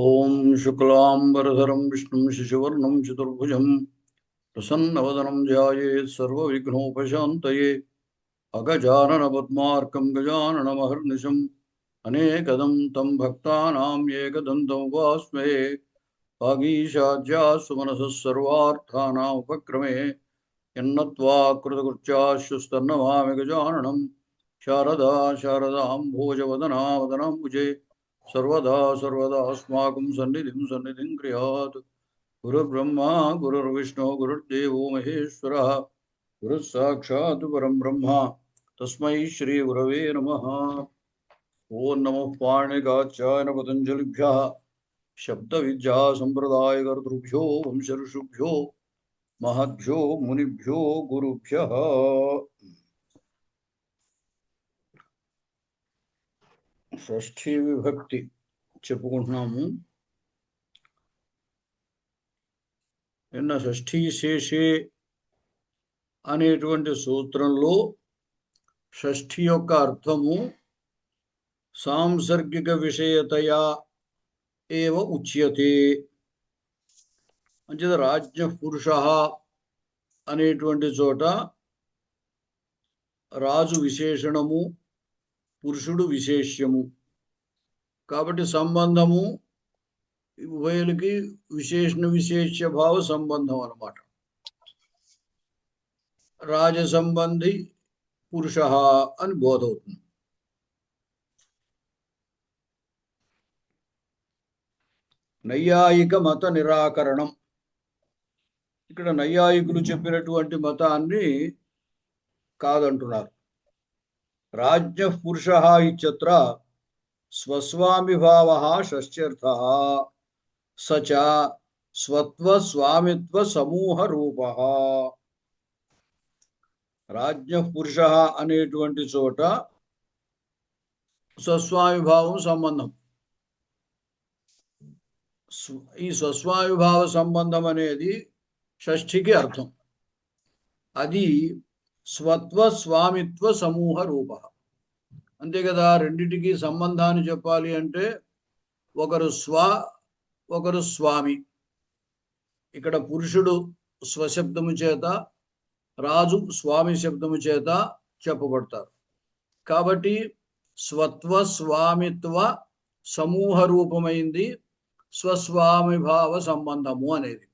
ఓం శుక్లాంబరధరం విష్ణుం శశివర్ణం చతుర్భుజం ప్రసన్నవదనం ధ్యాయేత్ సర్వవిఘ్నోపశాంతయే అగజానన పద్మార్కం గజాననమహర్నిశం అనేకదం తం భక్తానాం ఏకదంతం ఉపాస్మహే వాగీశాద్యాసు మనసః సర్వార్థానాం ఉపక్రమే యన్నత్వా కృతకృత్యాశ్చుస్తన్నమామి గజాననం శారదా శారదాంభోజవదనా వదనాంబుజే सर्वदा सर्वदा अस्माकं सन्निधिं क्रियात् गुरुर्ब्रह्मा गुरुर्विष्णु गुरुर्देवो महेश्वरः गुरुः साक्षात् परं ब्रह्म तस्मै श्री गुरवे नमः। ओं नमः पाणिनिकाचार्य पतञ्जलिभ्यः शब्दविद्या सम्प्रदायकर्तृभ्यो वंशऋषिभ्यो महद्भ्यो मुनिभ्यो गुरुभ्यः। షష్ఠీ విభక్తి చెప్పుకుంటున్నాము. నిన్న షష్ఠీ శేషే అనేటువంటి సూత్రంలో షష్ఠి యొక్క అర్థము సాంసర్గిక విషయతయా ఏవ ఉచ్యతే. అంచేత రాజ్ఞ పురుష అనేటువంటి చోట రాజు విశేషణము, పురుషుడు విశేష్యము కాబట్టి సంబంధము ఉభయులకి విశేషణ విశేష్య భావ సంబంధం అన్నమాట. రాజ సంబంధి పురుష అని బోధవుతుంది. నైయాయిక మత నిరాకరణం. ఇక్కడ నైయాయికులు చెప్పినటువంటి మతాన్ని కాదంటున్నారు. రాజ్ఞ పురుష ఇత్యత్ర స్వస్వామిభావః షష్ఠ్యర్థః సచ స్వత్వ స్వామిత్వ సమూహ రూపః. రాజ్ఞ పురుష అనేటువంటి చోట స్వస్వామిభావం సంబంధం. ఈ స్వస్వామిభావ సంబంధం అనేది షష్ఠికి అర్థం. అది స్వత్వ స్వామిత్వ సమూహ రూప. అంతే కదా, రెండిటికి సంబంధాన్ని చెప్పాలి అంటే ఒకరు స్వ ఒకరు స్వామి. ఇక్కడ పురుషుడు స్వశబ్దము చేత, రాజు స్వామి శబ్దము చేత చెప్పబడతారు. కాబట్టి స్వత్వ స్వామిత్వ సమూహ రూపమైంది స్వస్వామిభావ సంబంధము అనేది.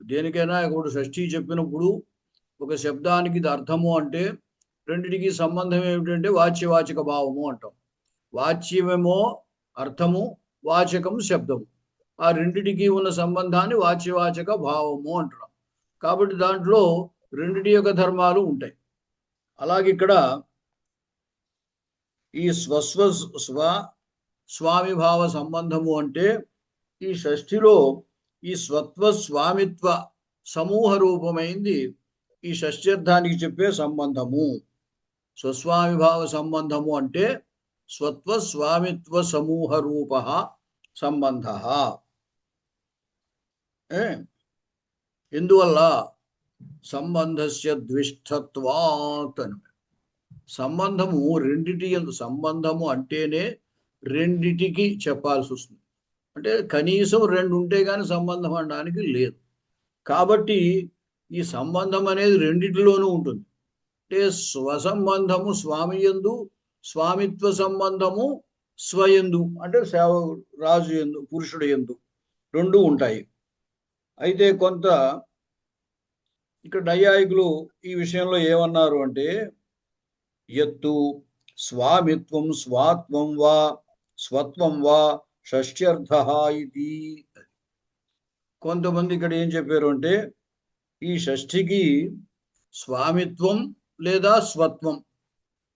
దేనికైనా ఇప్పుడు షష్ఠీ చెప్పినప్పుడు ఒక శబ్దానికి ఇది అర్థము అంటే రెండిటికి సంబంధం ఏమిటంటే వాచ్యవాచక భావము అంటాం. వాచ్యమేమో అర్థము, వాచకం శబ్దము. ఆ రెండిటికి ఉన్న సంబంధాన్ని వాచ్యవాచక భావము అంటున్నాం. కాబట్టి దాంట్లో రెండిటి యొక్క ధర్మాలు ఉంటాయి. అలాగే ఇక్కడ ఈ స్వామిభావ సంబంధము అంటే ఈ షష్ఠిలో ఈ స్వత్వ స్వామిత్వ సమూహ రూపమైంది ఈ షష్ఠ్యర్థానికి చెప్పే సంబంధము. స్వస్వామిభావ సంబంధము అంటే స్వత్వ స్వామిత్వ సమూహ రూప సంబంధ. ఎందువల్ల సంబంధస్య ద్విష్ఠత్వాత్ అని. సంబంధము రెండిటి సంబంధము అంటేనే రెండిటికి చెప్పాల్సి వస్తుంది. అంటే కనీసం రెండు ఉంటే కానీ సంబంధం అనడానికి లేదు. కాబట్టి ఈ సంబంధం అనేది రెండిటిలోనూ ఉంటుంది. అంటే స్వసంబంధము స్వామి యందు, స్వామిత్వ సంబంధము స్వయందు అంటే రాజు యందు, పురుషుడు యందు రెండు ఉంటాయి. అయితే కొంత ఇక్కడ నైయాయికులు ఈ విషయంలో ఏమన్నారు అంటే యత్తు స్వామిత్వం స్వాత్వం వా స్వత్వం వా షష్ఠ్యర్థః ఇది. కొంతమంది ఇక్కడ ఏం చెప్పారు అంటే ఈ షష్ఠికి స్వామిత్వం లేదా స్వత్వం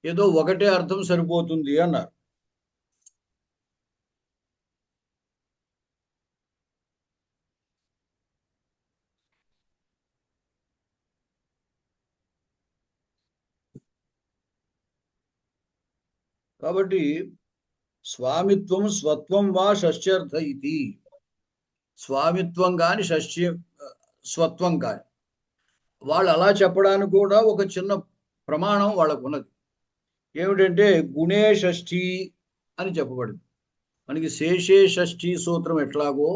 ఏదో ఒకటే అర్థం సరిపోతుంది అన్నారు. కాబట్టి స్వామిత్వం స్వత్వం వా షష్ఠ్యర్థ ఇది. స్వామిత్వం కానీ స్వత్వం కానీ వాళ్ళు అలా చెప్పడానికి కూడా ఒక చిన్న ప్రమాణం వాళ్ళకు ఉన్నది. ఏమిటంటే గుణే షష్ఠి అని చెప్పబడింది. మనకి శేషే షష్ఠీ సూత్రం ఎట్లాగో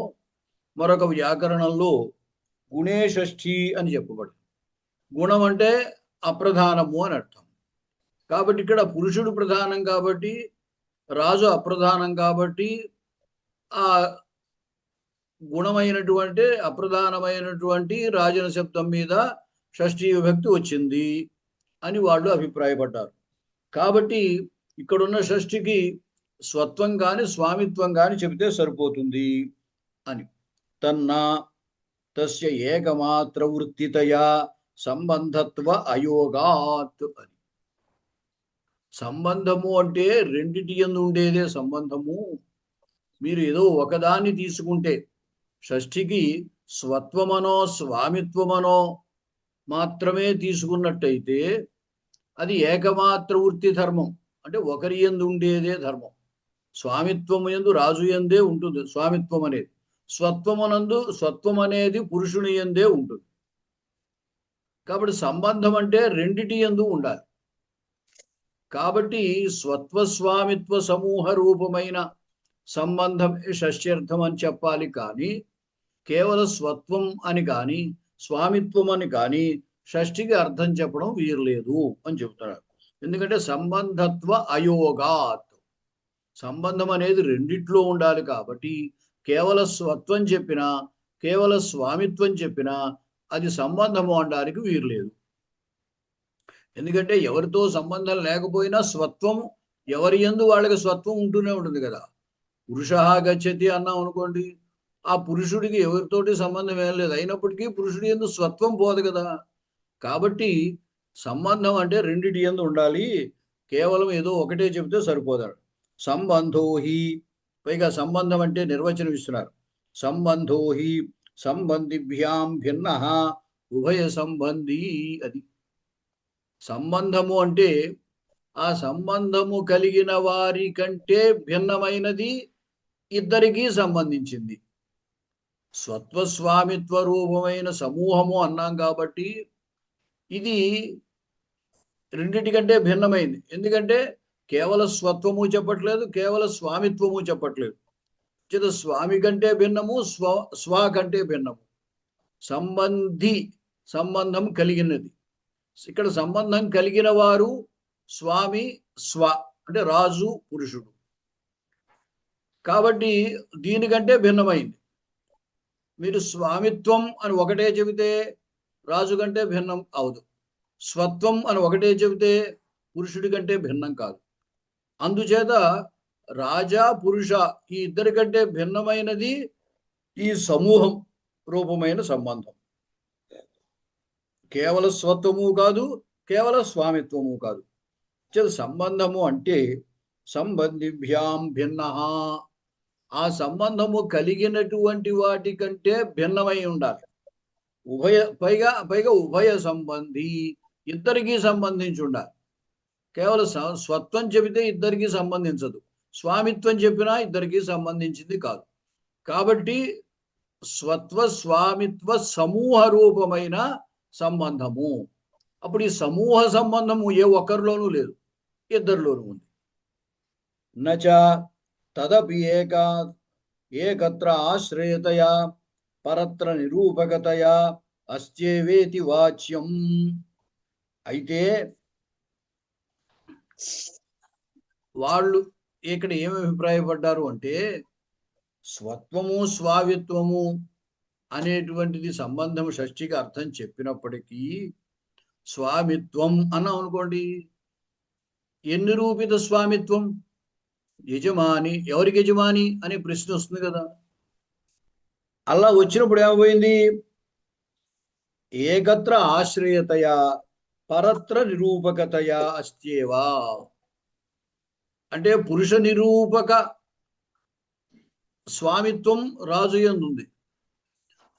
మరొక వ్యాకరణంలో గుణే షష్ఠీ అని చెప్పబడింది. గుణం అంటే అప్రధానము అని అర్థం. కాబట్టి ఇక్కడ పురుషుడు ప్రధానం కాబట్టి, రాజు అప్రధానం కాబట్టి, ఆ గుణమైనటువంటి అప్రధానమైనటువంటి రాజన శబ్దం మీద షష్ఠీ విభక్తి వచ్చింది అని వాళ్ళు అభిప్రాయపడ్డారు. కాబట్టి ఇక్కడున్న షష్ఠికి స్వత్వం కానీ స్వామిత్వం కానీ చెబితే సరిపోతుంది అని. తన్నా తస్య ఏకమాత్ర వృత్తితయా సంబంధత్వ అయోగాత్ అని. సంబంధము అంటే రెండిటి యందు ఉండేదే సంబంధము. మీరు ఏదో ఒకదాన్ని తీసుకుంటే షష్ఠికి స్వత్వమనో స్వామిత్వమనో మాత్రమే తీసుకున్నట్టయితే అది ఏకమాత్ర వృత్తి ధర్మం, అంటే ఒకరి యందు ఉండేదే ధర్మం. స్వామిత్వము యందు రాజు యందే ఉంటుంది స్వామిత్వం అనేది. స్వత్వమునందు స్వత్వం అనేది పురుషుని యందే ఉంటుంది. కాబట్టి సంబంధం అంటే రెండిటి యందు ఉండాలి. కాబట్టి స్వత్వస్వామిత్వ సమూహ రూపమైన సంబంధం షష్ఠ్యర్థం అని చెప్పాలి కానీ కేవలం స్వత్వం అని కానీ స్వామిత్వం అని కానీ షష్ఠికి అర్థం చెప్పడం వీరలేదు అని చెప్తారు. ఎందుకంటే సంబంధత్వ అయోగాత్, సంబంధం అనేది రెండిట్లో ఉండాలి కాబట్టి కేవలం స్వత్వం చెప్పినా కేవలం స్వామిత్వం చెప్పినా అది సంబంధము అనడానికి వీరలేదు. ఎందుకంటే ఎవరితో సంబంధం లేకపోయినా స్వత్వం ఎవరి యందు వాళ్ళకి స్వత్వం ఉంటూనే ఉంటుంది కదా. పురుష గచ్చతి అన్నాం అనుకోండి, ఆ పురుషుడికి ఎవరితోటి సంబంధం ఏం లేదు, అయినప్పటికీ పురుషుడి యందు స్వత్వం పోదు కదా. కాబట్టి సంబంధం అంటే రెండిటి యందు ఉండాలి, కేవలం ఏదో ఒకటే చెబితే సరిపోదాడు. సంబంధోహి, పైగా సంబంధం అంటే నిర్వచనం ఇస్తున్నారు. సంబంధోహి సంబంధిభ్యాం భిన్న ఉభయ సంబంధీ. అది సంబంధము అంటే ఆ సంబంధము కలిగిన వారి కంటే భిన్నమైనది, ఇద్దరికీ సంబంధించింది. స్వత్వస్వామిత్వ రూపమైన సమూహము అన్నాం కాబట్టి ఇది రెండిటికంటే భిన్నమైంది. ఎందుకంటే కేవలం స్వత్వము చెప్పట్లేదు, కేవలం స్వామిత్వము చెప్పట్లేదు. చేత స్వామి కంటే భిన్నము, స్వ కంటే భిన్నము. సంబంధి, సంబంధం కలిగినది. ఇక్కడ సంబంధం కలిగిన వారు స్వామి, స్వ అంటే రాజు పురుషుడు. కాబట్టి దీనికంటే భిన్నమైంది. మీరు స్వామిత్వం అని ఒకటే చెబితే రాజు కంటే భిన్నం అవదు, స్వత్వం అని ఒకటే చెబితే పురుషుడి కంటే భిన్నం కాదు. అందుచేత రాజా పురుష ఈ ఇద్దరి కంటే భిన్నమైనది ఈ సమూహం రూపమైన సంబంధం. కేవలం స్వత్వము కాదు, కేవలం స్వామిత్వము కాదు. సంబంధము అంటే సంబంధిభ్యాం భిన్న, ఆ సంబంధము కలిగినటువంటి వాటి కంటే భిన్నమై ఉండాలి. పైగా ఉభయ సంబంధి, ఇద్దరికీ సంబంధించి ఉండాలి. కేవలం స్వత్వం చెబితే ఇద్దరికీ సంబంధించదు, స్వామిత్వం చెప్పినా ఇద్దరికీ సంబంధించింది కాదు. కాబట్టి స్వత్వ స్వామిత్వ సమూహ రూపమైన సంబంధము. అప్పుడు ఈ సమూహ సంబంధము ఏ ఒక్కరిలోనూ లేదు, ఇద్దరిలోనూ ఉంది. నచ తదపి ఏకత్ర ఆశ్రయతయా పరత్ర నిరూపకతయా అస్త్యేవేతి వాచ్యం. అయితే వాళ్ళు ఇక్కడ ఏమి అభిప్రాయపడ్డారు అంటే స్వత్వము స్వామిత్వము అనేటువంటిది సంబంధం షష్ఠికి అర్థం చెప్పినప్పటికీ స్వామిత్వం అన్నాం అనుకోండి, ఎన్ని రూపిత స్వామిత్వం? యజమాని, ఎవరికి యజమాని అనే ప్రశ్న వస్తుంది కదా. అలా వచ్చినప్పుడు ఏమైపోయింది? ఏకత్ర ఆశ్రయతయా పరత్ర నిరూపకతయా అస్త్యేవా, అంటే పురుష నిరూపక స్వామిత్వం రాజు యందుంది.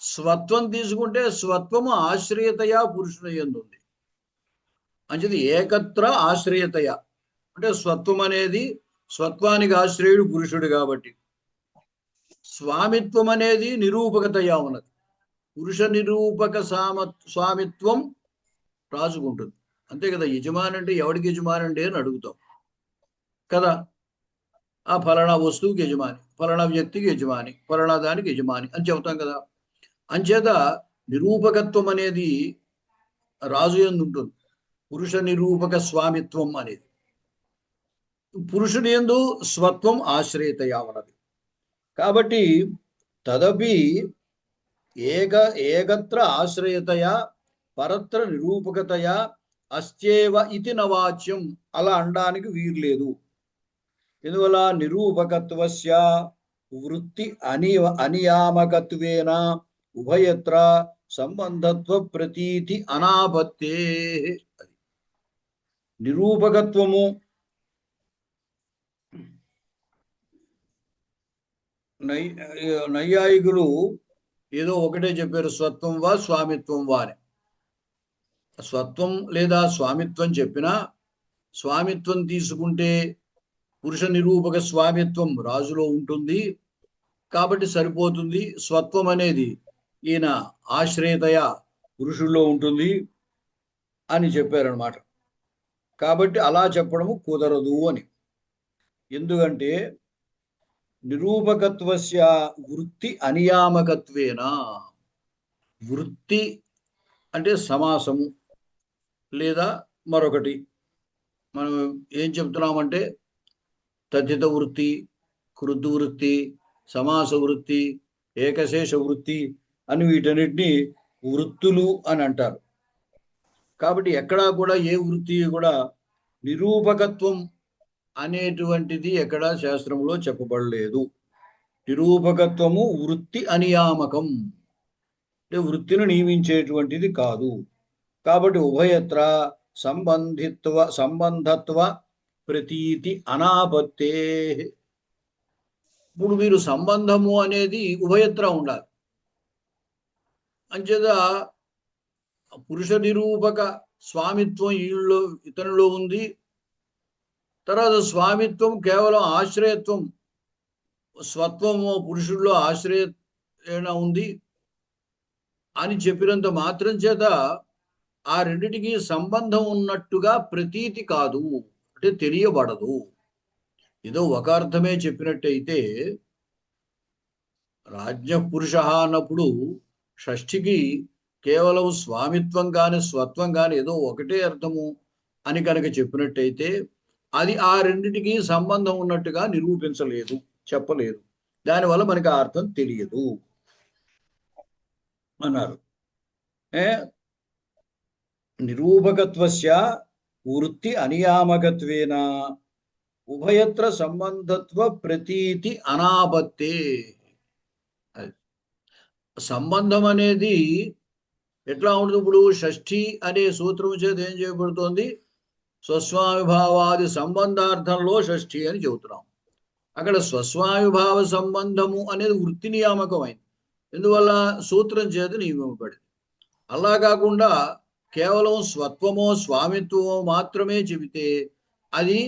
స్వత్వం తీసుకుంటే స్వత్వము ఆశ్రయతయా పురుషుని యందుంది. అంచేది ఏకత్ర ఆశ్రయతయ అంటే స్వత్వం అనేది స్వత్వానికి ఆశ్రయుడు పురుషుడు కాబట్టి, స్వామిత్వం అనేది నిరూపకతయా ఉన్నది. పురుష నిరూపక స్వామిత్వం రాజుకుంటుంది. అంతే కదా. యజమాని అంటే ఎవడికి యజమాని అండి అని అడుగుతాం కదా. ఆ ఫలానా వస్తువుకి యజమాని, ఫలానా వ్యక్తికి యజమాని, ఫలానా దానికి యజమాని అని చెబుతాం కదా. అంచేత నిరూపకత్వం అనేది రాజు యందు ఉంటుంది. పురుష నిరూపక స్వామిత్వం అనేది పురుషుని యందు స్వత్వం ఆశ్రయతయా ఉన్నది. కాబట్టి తదపి ఏక ఏకత్ర ఆశ్రయతయా పరత్ర నిరూపకతయా అస్త్యేవ ఇది నవాచ్యం. అలా అనడానికి వీలు లేదు. ఎందువల్ల నిరూపకత్వస్య వృత్తి అనియామకత్వేన ఉభయత్ర సంబంధత్వ ప్రతీతి అనాపత్తే. నిరూపకత్వము నైయాయికులు ఏదో ఒకటే చెప్పారు, స్వత్వం వా స్వామిత్వం వా అని. స్వత్వం లేదా స్వామిత్వం చెప్పినా స్వామిత్వం తీసుకుంటే పురుష నిరూపక స్వామిత్వం రాజులో ఉంటుంది కాబట్టి సరిపోతుంది. స్వత్వం అనేది ఈయన ఆశ్రయతయ పురుషుల్లో ఉంటుంది అని చెప్పారనమాట. కాబట్టి అలా చెప్పడము కుదరదు అని. ఎందుకంటే నిరూపకత్వస్య వృత్తి అనియామకత్వేన. వృత్తి అంటే సమాసము లేదా మరొకటి. మనం ఏం చెప్తున్నామంటే తథిత వృత్తి, కృత్ వృత్తి, సమాస వృత్తి, ఏకశేష వృత్తి అని వీటన్నిటిని వృత్తులు అని అంటారు. కాబట్టి ఎక్కడా కూడా ఏ వృత్తి కూడా నిరూపకత్వం అనేటువంటిది ఎక్కడా శాస్త్రంలో చెప్పబడలేదు. నిరూపకత్వము వృత్తి అనియామకం, అంటే వృత్తిని నియమించేటువంటిది కాదు. కాబట్టి ఉభయత్ర సంబంధత్వ ప్రతీతి అనాపత్తే. ఇప్పుడు మీరు సంబంధము అనేది ఉభయత్ర ఉండాలి. అంచేత పురుష నిరూపక స్వామిత్వం ఈళ్ళలో ఇతనిలో ఉంది. తర్వాత స్వామిత్వం కేవలం ఆశ్రయత్వం, స్వత్వము పురుషుల్లో ఆశ్రయణ ఉంది అని చెప్పినంత మాత్రం చేత ఆ రెండిటికి సంబంధం ఉన్నట్టుగా ప్రతీతి కాదు, అంటే తెలియబడదు. ఏదో ఒక అర్థమే చెప్పినట్టయితే రాజ్య పురుష అన్నప్పుడు షష్ఠికి కేవలం స్వామిత్వం కానీ స్వత్వం కానీ ఏదో ఒకటే అర్థము అని కనుక చెప్పినట్టయితే అది ఆ రెండిటికి సంబంధం ఉన్నట్టుగా నిరూపించలేదు, చెప్పలేదు. దానివల్ల మనకి ఆ అర్థం తెలియదు అన్నారు. నిరూపకత్వస్య వృత్తి అనియామకత్వేన ఉభయత్ర సంబంధత్వ ప్రతీతి అనాపత్తే. సంబంధం అనేది ఎట్లా ఉంటుంది? ఇప్పుడు షష్ఠి అనే సూత్రం చేత ఏం చేయబడుతోంది? స్వస్వామిభావాది సంబంధార్థంలో షష్ఠి అని చెబుతున్నాం. అక్కడ స్వస్వామిభావ సంబంధము అనేది వృత్తి నియామకమైంది. ఎందువల్ల? సూత్రం చేత నియమింపబడింది. అలా కాకుండా కేవలం స్వత్వమో స్వామిత్వమో మాత్రమే చెబితే అది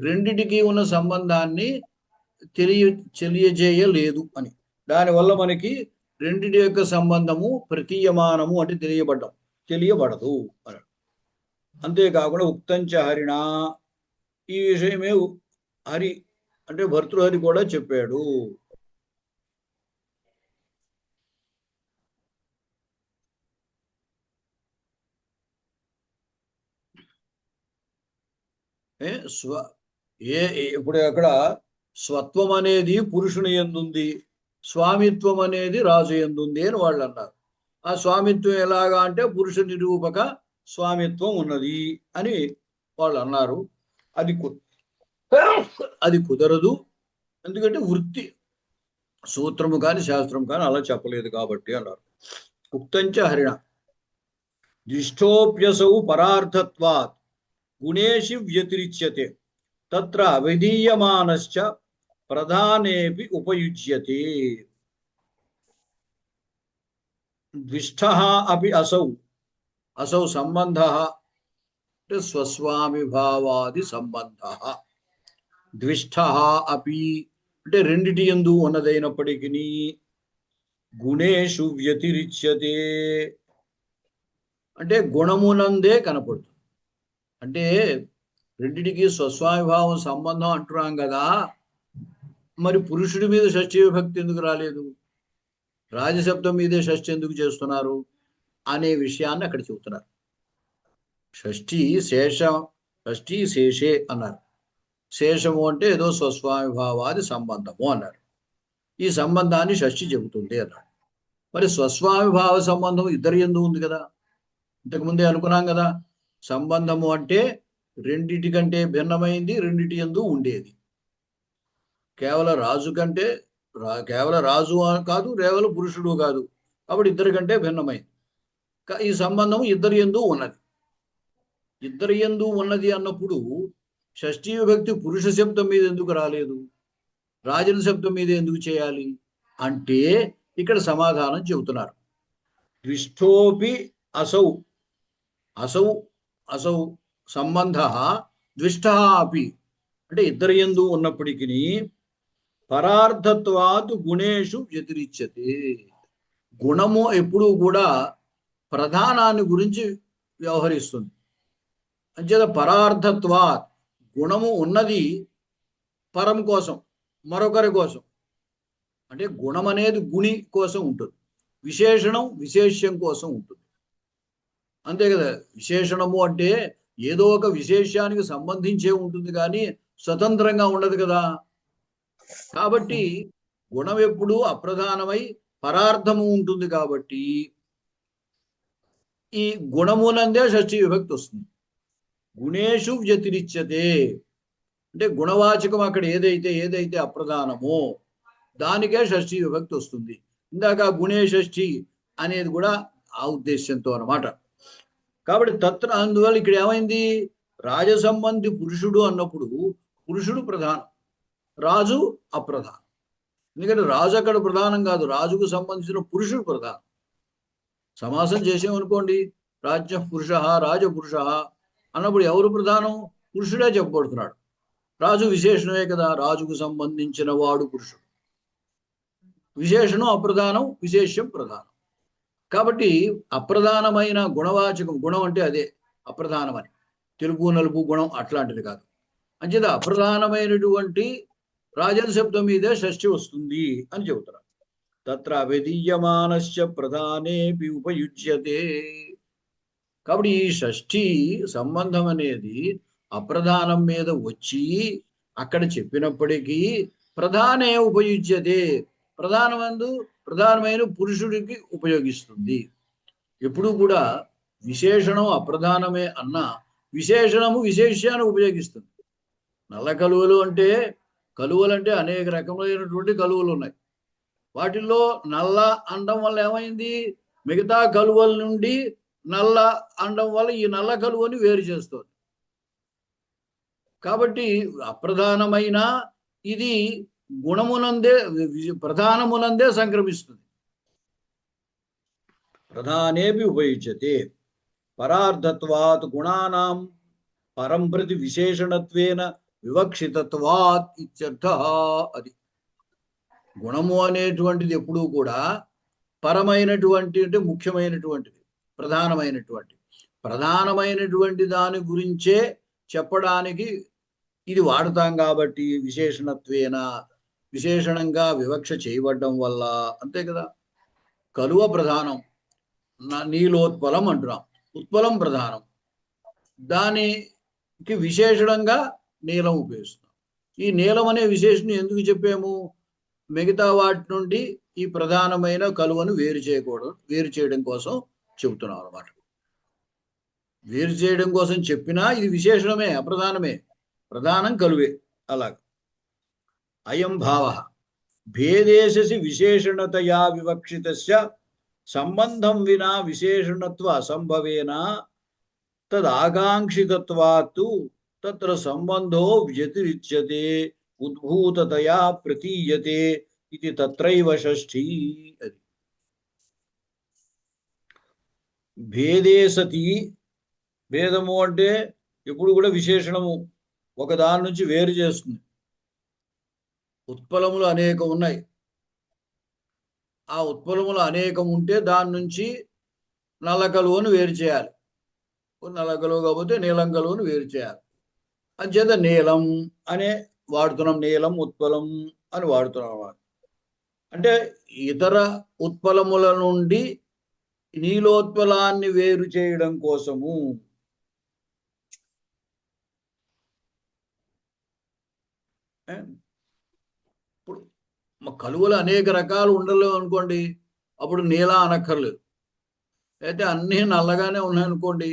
రెండిటికి ఉన్న సంబంధాన్ని తెలియజేయలేదు అని. దానివల్ల మనకి రెండిటి యొక్క సంబంధము ప్రతీయమానము అంటే తెలియబడదు అని. అంతేకాకుండా ఉక్తంచ హరిణ, ఈ విషయమే హరి అంటే భర్తృహరి కూడా చెప్పాడు. ఇప్పుడు అక్కడ స్వత్వం అనేది పురుషుని యందుంది, స్వామిత్వం అనేది రాజు యందుంది అని వాళ్ళు అన్నారు. ఆ స్వామిత్వం ఎలాగా అంటే పురుష నిరూపక స్వామిత్వం ఉన్నది అని వాళ్ళు అన్నారు. అది కుదరదు. ఎందుకంటే వృత్తి సూత్రము కానీ శాస్త్రం కానీ అలా చెప్పలేదు కాబట్టి అన్నారు. ఉక్తంచ హరిణ దిష్టోప్యసౌ పరార్థత్వాత్ గుణేషి వ్యతిరిచ్యతే తత్ర అవిధీయమానశ్చ ప్రధానేపి ఉపయుజ్యతే. ద్విష్టః అపి అసౌ సంబంధః అంటే స్వస్వామిభావాది సంబంధః. ద్విష్టః అపి అంటే రెండిటి యందు ఉన్నదైనప్పటికీ గుణేషు వ్యతిరిచ్యతే అంటే గుణమునందే కనపడుతుంది. అంటే రెండిటికి స్వస్వామిభావం సంబంధం అంటున్నాం కదా, మరి పురుషుడి మీద షష్ఠీ విభక్తి ఎందుకు రాలేదు? రాజశబ్దం మీదే షష్ఠి ఎందుకు చేస్తున్నారు అనే విషయాన్ని అక్కడ చెబుతున్నారు. షష్ఠి షష్ఠి శేషే అన్నారు. శేషము అంటే ఏదో స్వస్వామిభావాది సంబంధము అన్నారు. ఈ సంబంధాన్ని షష్ఠి చెబుతుంది అన్నాడు. మరి స్వస్వామిభావ సంబంధం ఇద్దరి యందు ఉంది కదా, ఇంతకుముందే అనుకున్నాం కదా. సంబంధము అంటే రెండిటి కంటే భిన్నమైంది, రెండిటి యందు ఉండేది. కేవలం రాజు కంటే కేవలం రాజు కాదు, కేవలం పురుషుడు కాదు, కాబట్టి ఇద్దరి కంటే భిన్నమైంది. ఈ సంబంధం ఇద్దరి యందు ఉన్నది. ఇద్దరి యందు ఉన్నది అన్నప్పుడు షష్ఠీ విభక్తి పురుష శబ్దం మీద ఎందుకు రాలేదు, రాజన శబ్దం మీద ఎందుకు చేయాలి అంటే ఇక్కడ సమాధానం చెబుతున్నారు. ద్విష్ఠోపి అసౌ అసౌ అసౌ సంబంధ ద్విష్ట అపి అంటే ఇద్దరి యందు ఉన్నప్పటికీ పరార్థత్వాత్ గుణేషు వ్యతిరిచ్యతే. గుణము ఎప్పుడూ కూడా ప్రధానాన్ని గురించి వ్యవహరిస్తుంది. అంచేత పరార్థత్వాత్ గుణము ఉన్నది పరం కోసం, మరొకరి కోసం. అంటే గుణం అనేది గుణి కోసం ఉంటుంది, విశేషణం విశేష్యం కోసం ఉంటుంది. అంతే కదా. విశేషణము అంటే ఏదో ఒక విశేషానికి సంబంధించే ఉంటుంది కానీ స్వతంత్రంగా ఉండదు కదా. కాబట్టి గుణం ఎప్పుడు అప్రధానమై పరార్థము ఉంటుంది. కాబట్టి ఈ గుణమునందే షష్ఠీ విభక్తి వస్తుంది. గుణేషు వ్యతిరిచ్యతే అంటే గుణవాచకం అక్కడ ఏదైతే అప్రధానమో దానికే షష్ఠీ విభక్తి వస్తుంది. ఇందాక గుణే షష్ఠి అనేది కూడా ఆ ఉద్దేశంతో అన్నమాట. కాబట్టి అందువల్ల ఇక్కడ ఏమైంది, రాజసంబంధి పురుషుడు అన్నప్పుడు పురుషుడు ప్రధానం, రాజు అప్రధానం. ఎందుకంటే రాజు అక్కడ ప్రధానం కాదు, రాజుకు సంబంధించిన పురుషుడు ప్రధానం. సమాసం చేసామనుకోండి, రాజ్య పురుష రాజపురుష అన్నప్పుడు ఎవరు ప్రధానం? పురుషుడే చెప్పబడుతున్నాడు. రాజు విశేషణమే కదా, రాజుకు సంబంధించిన వాడు పురుషుడు. విశేషణం అప్రధానం, విశేష్యం ప్రధానం. కాబట్టి అప్రధానమైన గుణవాచకం, గుణం అంటే అదే అప్రధానమని, తెలుపు నలుపు గుణం అట్లాంటిది కాదు. అంచేత అప్రధానమైనటువంటి రాజన్ శబ్దం మీదే షష్ఠి వస్తుంది అని చెబుతున్నారు. తత్ర అవిధీయమానస్య ప్రధానేపి ఉపయుజ్యతే. కాబట్టి ఈ షష్ఠి సంబంధం అనేది అప్రధానం మీద వచ్చి అక్కడ చెప్పినప్పటికీ ప్రధానే ఉపయుజ్యతే, ప్రధానమైన పురుషుడికి ఉపయోగిస్తుంది. ఎప్పుడు కూడా విశేషణం అప్రధానమే అన్నా విశేషణము విశేష్యాన్ని ఉపయోగిస్తుంది. నల్ల కలువలు అంటే అనేక రకములైనటువంటి కలువలు ఉన్నాయి. వాటిల్లో నల్ల అండం వల్ల ఏమైంది, మిగతా కలువల నుండి నల్ల అండం వల్ల ఈ నల్ల కలువని వేరు చేస్తుంది. కాబట్టి అప్రధానమైన ఇది గుణమునందే ప్రధానమునందే సంక్రమిస్తుంది. ప్రధానేపి ఉపయుజ్యతే పరార్థత్వాత్ గుణానాం పరం ప్రతి విశేషణత్వేన వివక్షితత్వాత్ ఇత్యర్థః. అది గుణము అనేటువంటిది ఎప్పుడూ కూడా పరమైనటువంటి అంటే ముఖ్యమైనటువంటిది, ప్రధానమైనటువంటి దాని గురించే చెప్పడానికి ఇది వాడతాం. కాబట్టి విశేషణంగా వివక్ష చేయబడడం వల్ల, అంతే కదా. కలువ ప్రధానం, నీలోత్పలం అంటున్నాం, ఉత్పలం ప్రధానం, దానికి విశేషణంగా నీలం ఉపయోగిస్తున్నాం. ఈ నీలం అనే విశేషణం ఎందుకు చెప్పాము, మిగతా వాటి నుండి ఈ ప్రధానమైన కలువను వేరు చేయడం కోసం చెబుతున్నాం అన్నమాట. వేరు చేయడం కోసం చెప్పినా ఇది విశేషణమే, అప్రధానమే. ప్రధానం కలువే. అలాగా అయం భావ భేదేశసి విశేషణతయా వివక్షితస్య సంబంధం వినా విశేషణత్వ అసంభవేన తదాకాంక్షితత్వాత్తు తత్ర సంబంధో వ్యతిరిచ్యతే ఉద్భూతతయా ప్రతీయతే ఇది తత్రైవ షష్ఠీ. అది భేదే సతి, భేదము అంటే ఎప్పుడు కూడా విశేషణము ఒక దాని నుంచి వేరు చేస్తుంది. ఉత్పలములు అనేకం ఉన్నాయి, ఆ ఉత్పలములు అనేకం ఉంటే దాని నుంచి నల్ల కలువను వేరు చేయాలి. నల్ల కలువ కాకపోతే నీలం కలువను వేరు చేయాలి. అంచేత నీలం అనే వాడుతున్నాం. నీలం ఉత్పలం అని వాడుతున్నాం. అంటే ఇతర ఉత్పలముల నుండి నీలోత్పలాన్ని వేరు చేయడం కోసము. ఇప్పుడు కలువలు అనేక రకాలు ఉండలేవు అనుకోండి, అప్పుడు నీల అనక్కర్లేదు. అయితే అన్నీ నల్లగానే ఉన్నాయనుకోండి,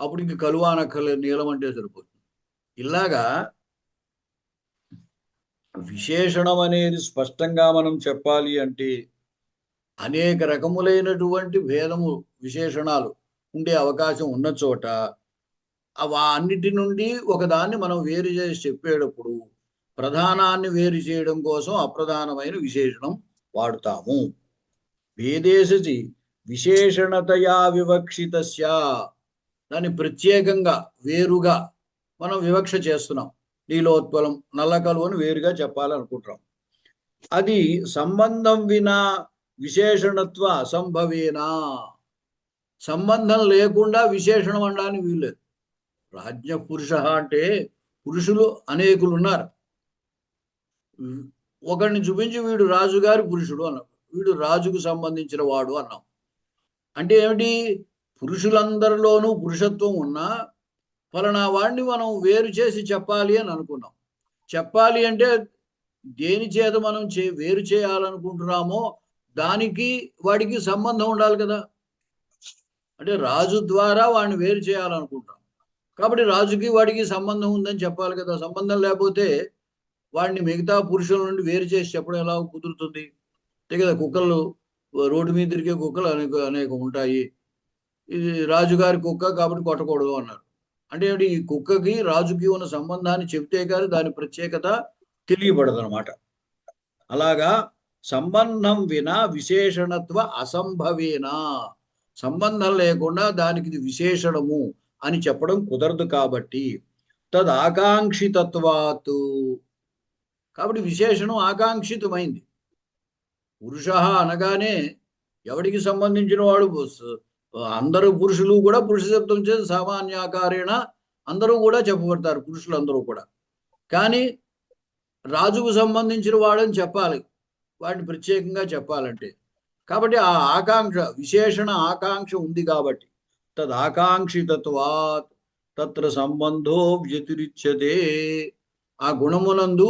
అప్పుడు ఇంక కలువ అనక్కర్లేదు, నీలం అంటే సరిపోతుంది. ఇలాగా విశేషణం అనేది స్పష్టంగా మనం చెప్పాలి అంటే అనేక రకములైనటువంటి భేదము విశేషణాలు ఉండే అవకాశం ఉన్న చోట అన్నిటి నుండి ఒకదాన్ని మనం వేరు చేసి చెప్పేటప్పుడు ప్రధానాన్ని వేరు చేయడం కోసం అప్రధానమైన విశేషణం వాడుతాము. వేదేశి విశేషణతయా వివక్షితస్య, దాన్ని ప్రత్యేకంగా వేరుగా మనం వివక్ష చేస్తున్నాం. నీలోత్పలం నల్ల కలువను వేరుగా చెప్పాలనుకుంటున్నాం. అది సంబంధం వినా విశేషణత్వ అసంభవేనా, సంబంధం లేకుండా విశేషణం అనడానికి వీల్లేదు. రాజ్య పురుష అంటే పురుషులు అనేకులు ఉన్నారు. ఒకరిని చూపించి వీడు రాజుగారి పురుషుడు అన్నాం, వీడు రాజుకు సంబంధించిన వాడు అన్నాం. అంటే ఏమిటి? పురుషులందరిలోనూ పురుషత్వం ఉన్నా ఫలానా వాడిని మనం వేరు చేసి చెప్పాలి అని అనుకున్నాం. చెప్పాలి అంటే దేని చేత మనం వేరు చేయాలనుకుంటున్నామో దానికి వాడికి సంబంధం ఉండాలి కదా. అంటే రాజు ద్వారా వాడిని వేరు చేయాలనుకుంటాం కాబట్టి రాజుకి వాడికి సంబంధం ఉందని చెప్పాలి కదా. సంబంధం లేకపోతే వాడిని మిగతా పురుషుల నుండి వేరు చేసి చెప్పడం ఎలా కుదురుతుంది? అంతే కదా. కుక్కలు రోడ్డు మీద తిరిగే కుక్కలు అనేక ఉంటాయి. ఇది రాజుగారి కుక్క కాబట్టి కొట్టకూడదు అన్నారు. అంటే ఈ కుక్కకి రాజుకి ఉన్న సంబంధాన్ని చెబితే కానీ దాని ప్రత్యేకత తెలియబడదు అనమాట. అలాగా సంబంధం వినా విశేషణత్వ అసంభవేనా, సంబంధం లేకుండా దానికి ఇది విశేషణము అని చెప్పడం కుదరదు. కాబట్టి తదాకాంక్షితత్వాత్, కాబట్టి విశేషణం ఆకాంక్షితమైంది. పురుష అనగానే ఎవడికి సంబంధించిన వాడు? అందరూ పురుషులు కూడా పురుష శబ్దం చేసి సామాన్యాకారేణ అందరూ కూడా చెప్పబడతారు, పురుషులందరూ కూడా. కానీ రాజుకు సంబంధించిన వాడని చెప్పాలి, వాడిని ప్రత్యేకంగా చెప్పాలంటే. కాబట్టి ఆ ఆకాంక్ష, విశేషణ ఆకాంక్ష ఉంది కాబట్టి తదాకాంక్షితత్వాత్ తత్ర సంబంధో వ్యతిరిచ్యతే, ఆ గుణమునందు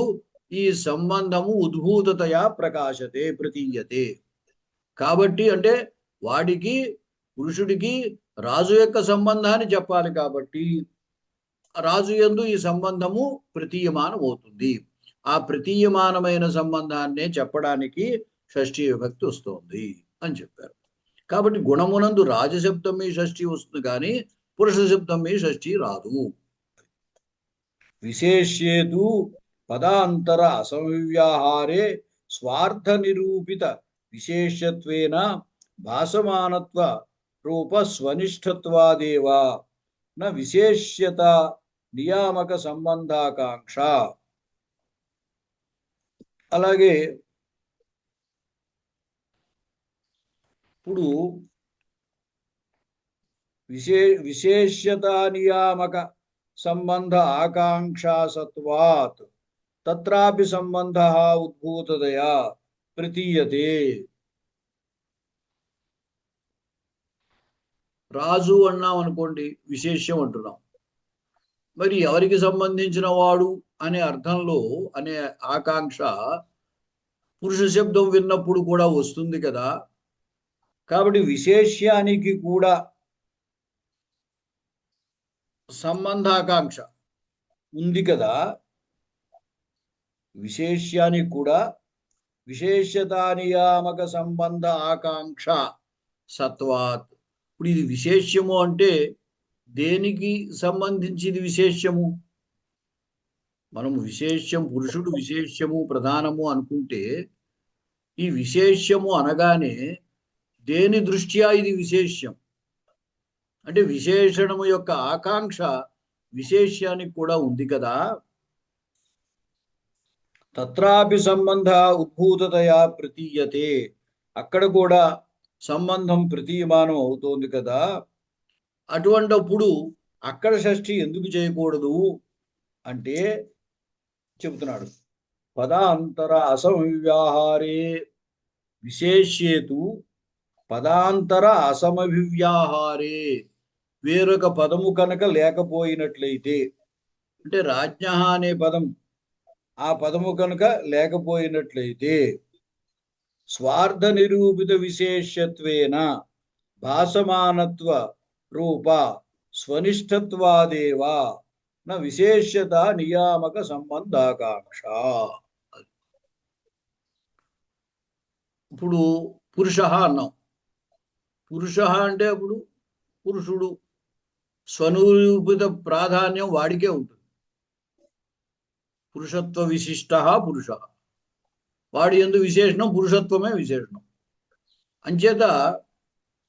ఈ సంబంధము ఉద్భూతతయా ప్రకాశతే ప్రతీయతే. కాబట్టి అంటే వాడికి పురుషుడికి రాజు యొక్క సంబంధాన్ని చెప్పాలి కాబట్టి రాజు యందు ఈ సంబంధము ప్రతీయమానం అవుతుంది. ఆ ప్రతీయమానమైన సంబంధాన్నే చెప్పడానికి షష్ఠీ విభక్తి వస్తుంది అని చెప్పారు. కాబట్టి గుణమునందు రాజశబ్దం మీ షష్ఠీ వస్తుంది కానీ పురుష శబ్దం మీ షష్ఠీ రాదు. విశేష్యేతు పదాంతర అసంవ్యాహారే స్వార్థ నిరూపిత విశేషత్వేన భాసమానత్వ రూప స్వనిష్ఠత్వాదేవ న విశేష్యత నియామక సంబంధాకాంక్ష. అలాగే ఇప్పుడు విశేష్యత నియామక సంబంధ ఆకాంక్షాసత్వాత్ తత్రాపి సంబంధ ఉద్భూతతయా ప్రతీయతే. రాజు అన్నాం అనుకోండి, విశేష్యం అంటున్నాం. మరి ఎవరికి సంబంధించిన వాడు అనే అర్థంలో అనే ఆకాంక్ష పురుష శబ్దం విన్నప్పుడు కూడా వస్తుంది కదా. కాబట్టి విశేష్యానికి కూడా సంబంధాకాంక్ష ఉంది కదా. విశేష్యానికి కూడా విశేషతానియామక సంబంధ ఆకాంక్ష సత్వాత్. ఇప్పుడు ఇది విశేష్యము అంటే దేనికి సంబంధించి ఇది విశేష్యము? మనము విశేష్యం, పురుషుడు విశేష్యము ప్రధానము అనుకుంటే ఈ విశేష్యము అనగానే దేని దృష్ట్యా ఇది విశేష్యం అంటే విశేషణము యొక్క ఆకాంక్ష విశేష్యానికి కూడా ఉంది కదా. తత్రాపి సంబంధ ఉద్భూతతయా ప్రతీయతే, అక్కడ కూడా సంబంధం ప్రతీయమానం అవుతోంది కదా. అటువంటప్పుడు అక్కడ షష్ఠి ఎందుకు చేయకూడదు అంటే చెబుతున్నాడు. పదాంతర అసమవ్యాహారే విశేష్యేతు పదాంతర అసమవివ్యాహారే వేరొక పదము కనుక లేకపోయినట్లయితే అంటే రాజ్ఞ అనే పదం ఆ పదము కనుక లేకపోయినట్లయితే స్వార్థ నిరూపిత విశేషత్వేన భాసమానత్వ రూప స్వనిష్ఠత్వాదేవ న విశేషత నియామక సంబంధాకాంక్ష. ఇప్పుడు పురుష అన్నాం. పురుష అంటే అప్పుడు పురుషుడు స్వనిరూపిత ప్రాధాన్యం వాడికే ఉంటుంది. పురుషత్వ విశిష్ట పురుష, వాడి యందు విశేషణం పురుషత్వమే విశేషణం. అంచేత